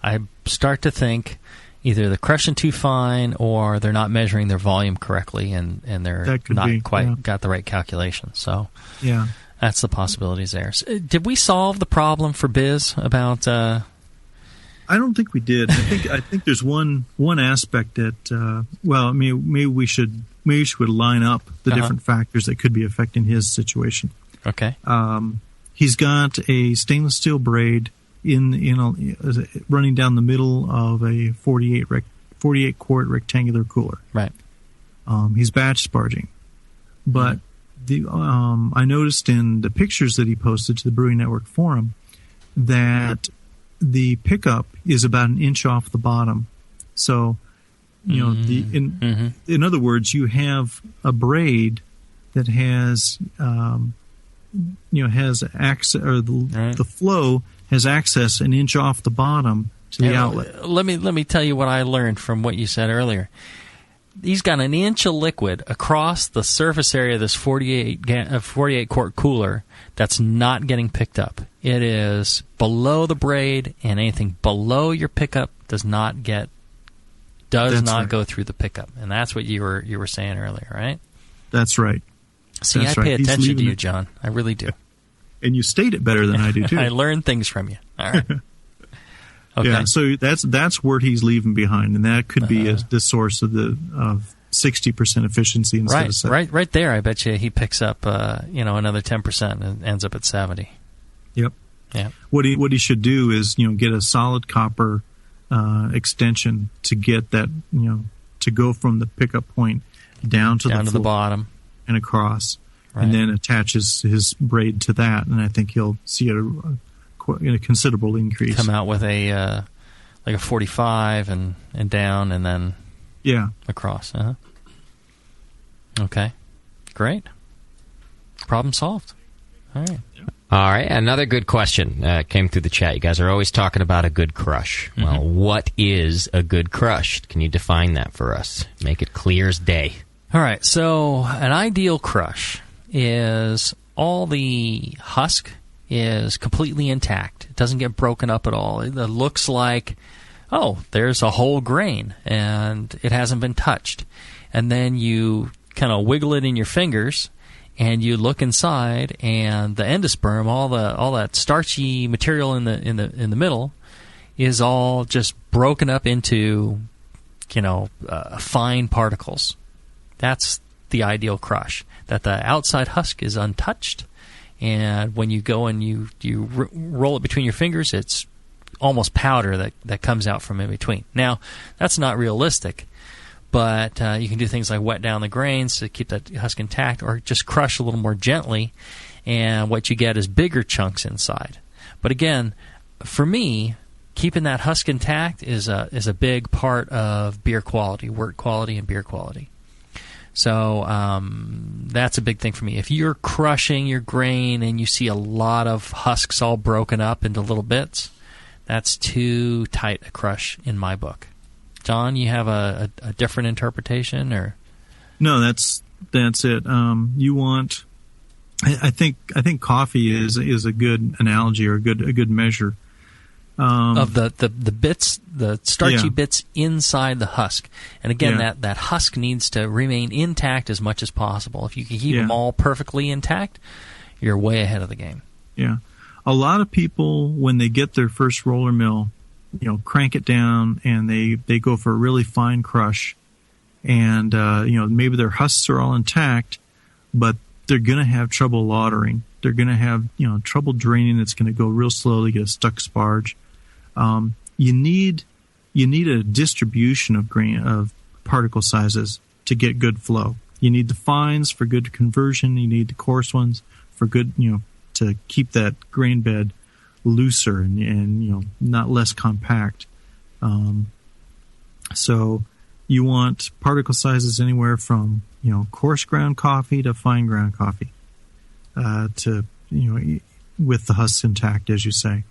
I start to think either they're crushing too fine or they're not measuring their volume correctly, and they're not quite got the right calculation. So yeah, that's the possibilities there. So, did we solve the problem for Biz about? I don't think we did. I think there's one aspect that maybe we should line up the different factors that could be affecting his situation. Okay. He's got a stainless steel braid running down the middle of a 48 quart rectangular cooler. Right. He's batch sparging, but I noticed in the pictures that he posted to the Brewing Network forum that the pickup is about an inch off the bottom. So, in other words, you have a braid that has has access, or the flow has access an inch off the bottom to the outlet. Let me tell you what I learned from what you said earlier. He's got an inch of liquid across the surface area of this 48 quart cooler that's not getting picked up. It is below the braid, and anything below your pickup does not go through the pickup. And that's what you were saying earlier, right? That's right. See, I pay attention to you, John. I really do. And you state it better than I do, too. I learn things from you. All right. Okay. Yeah, so that's where he's leaving behind, and that could be the source of 60% efficiency instead of 70%. Right there. I bet you he picks up another 10% and ends up at 70%. Yep. Yeah. What he should do is get a solid copper extension to get that to go from the pickup point down to the bottom and across, and then attaches his braid to that, and I think he'll see a considerable increase. Come out with a 45 and down, and then across. Okay, great. Problem solved. All right. All right, another good question came through the chat. You guys are always talking about a good crush. Mm-hmm. Well, what is a good crush? Can you define that for us? Make it clear as day. All right, so an ideal crush is all the husk is completely intact. It doesn't get broken up at all. It looks like, there's a whole grain, and it hasn't been touched. And then you kind of wiggle it in your fingers, and you look inside, and the endosperm, all that starchy material in the middle, is all just broken up into, fine particles. That's the ideal crush. That the outside husk is untouched, and when you go and you roll it between your fingers, it's almost powder that comes out from in between. Now, that's not realistic, but you can do things like wet down the grains to keep that husk intact, or just crush a little more gently, and what you get is bigger chunks inside. But again, for me, keeping that husk intact is a big part of beer quality, wort quality, and beer quality. So that's a big thing for me. If you're crushing your grain and you see a lot of husks all broken up into little bits, that's too tight a crush in my book. John, you have a different interpretation, or? No, that's it. You want, I think coffee is a good analogy, or a good measure. Of the bits, the starchy bits inside the husk. And again, that husk needs to remain intact as much as possible. If you can keep them all perfectly intact, you're way ahead of the game. Yeah. A lot of people, when they get their first roller mill, crank it down, and they go for a really fine crush. And, maybe their husks are all intact, but they're going to have trouble lautering. They're going to have, trouble draining. It's going to go real slowly, get a stuck sparge. You need a distribution of particle sizes to get good flow. You need the fines for good conversion. You need the coarse ones for good, to keep that grain bed looser and not less compact. So you want particle sizes anywhere from coarse ground coffee to fine ground coffee. with the husks intact, as you say.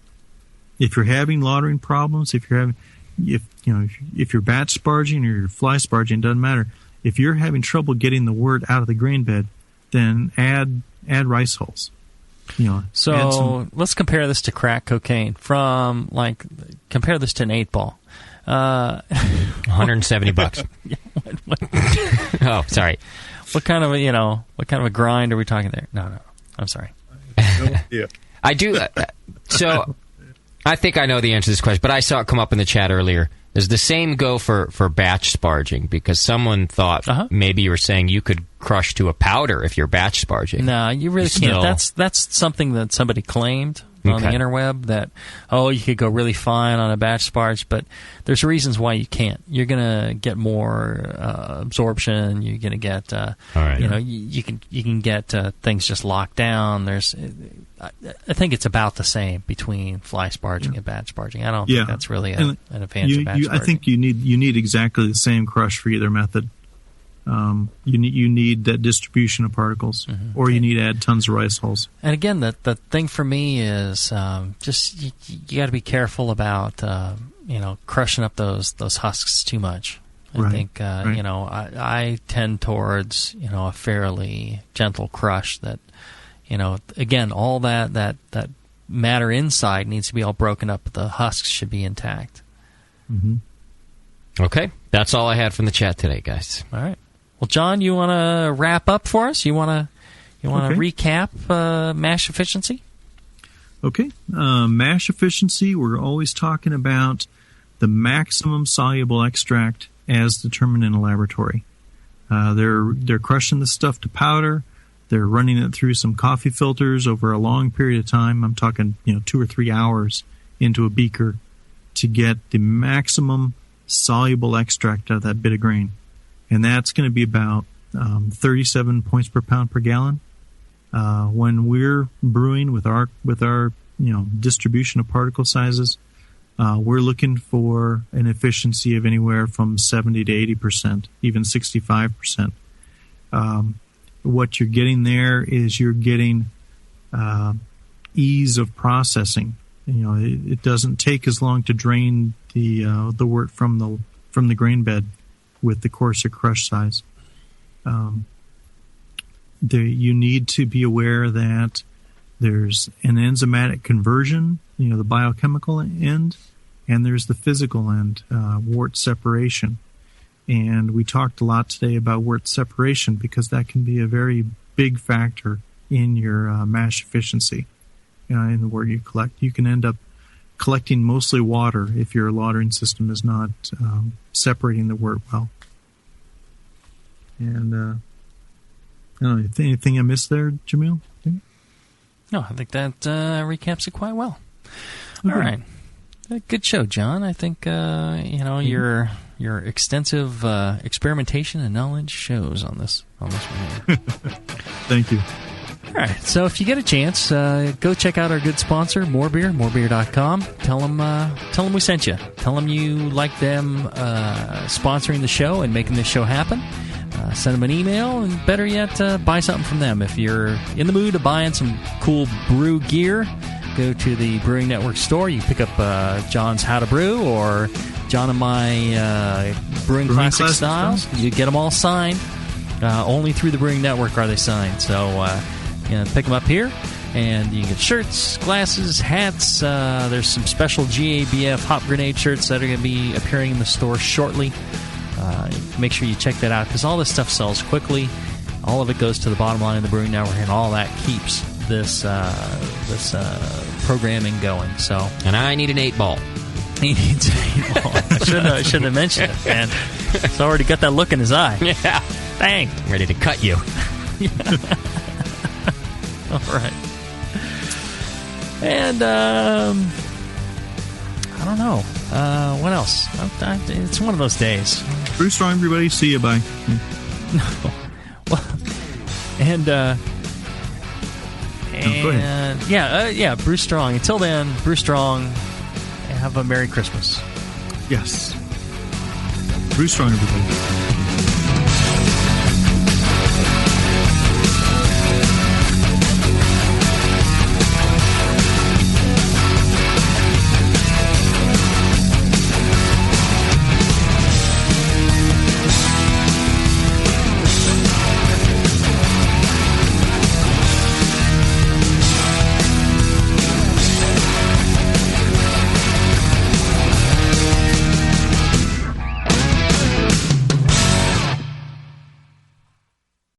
If you're having lautering problems, if you're batch sparging or you're fly sparging, it doesn't matter. If you're having trouble getting the wort out of the grain bed, then add rice hulls. So let's compare this to crack cocaine. Compare this to an 8-ball. $170. Oh, sorry. What kind of a grind are we talking there? No, I'm sorry. Yeah, I do. So I think I know the answer to this question, but I saw it come up in the chat earlier. Does the same go for batch sparging? Because someone thought maybe you were saying you could crush to a powder if you're batch sparging. No, you really can't. That's something that somebody claimed on the interweb, that you could go really fine on a batch sparge, but there's reasons why you can't. You're gonna get more absorption. You're gonna get you can get things just locked down. I think it's about the same between fly sparging and batch sparging. I don't think that's really an advantage of batch sparging. I think you need exactly the same crush for either method. You need that distribution of particles, or you need to add tons of rice hulls. And again, the thing for me is just you got to be careful about crushing up those husks too much. I think I tend towards a fairly gentle crush that again, all that matter inside needs to be all broken up, but the husks should be intact. Mm-hmm. Okay, that's all I had from the chat today, guys. All right. Well, John, you want to wrap up for us? You want to recap mash efficiency? Okay. Mash efficiency, we're always talking about the maximum soluble extract as determined in a laboratory. They're crushing the stuff to powder. They're running it through some coffee filters over a long period of time. I'm talking 2 or 3 hours into a beaker to get the maximum soluble extract out of that bit of grain. And that's going to be about 37 points per pound per gallon. When we're brewing with our distribution of particle sizes, we're looking for an efficiency of anywhere from 70 to 80%, even 65%. What you're getting there is you're getting ease of processing. It doesn't take as long to drain the wort from the grain bed with the coarser crush size. You need to be aware that there's an enzymatic conversion, the biochemical end, and there's the physical end, wort separation. And we talked a lot today about wort separation because that can be a very big factor in your mash efficiency. In the wort you collect, you can end up collecting mostly water if your lautering system is not separating the wort well. And I don't know, anything I missed there, Jamil? No, I think that recaps it quite well. Okay. All right, good show, John. I think your extensive experimentation and knowledge shows on this one. Thank you. All right, so if you get a chance, go check out our good sponsor, More Beer, morebeer.com. Tell them we sent you. Tell them you like them sponsoring the show and making this show happen. Send them an email, and better yet, buy something from them. If you're in the mood of buying some cool brew gear, go to the Brewing Network store. You pick up John's How to Brew or John and my Brewing Classic Styles. You get them all signed. Only through the Brewing Network are they signed. So pick them up here, and you can get shirts, glasses, hats. There's some special GABF Hop Grenade shirts that are going to be appearing in the store shortly. Make sure you check that out because all this stuff sells quickly. All of it goes to the bottom line of the Brewing Network, and all that keeps this programming going. So, and I need an 8-ball. He needs an 8-ball. I shouldn't have mentioned it, man. He's already got that look in his eye. Yeah, dang, I'm ready to cut you. All right, and I don't know. What else? It's one of those days. Brew Strong, everybody. See you. Bye. No. Well, and go ahead. Brew Strong. Until then, Brew Strong. Have a Merry Christmas. Yes. Brew Strong, everybody.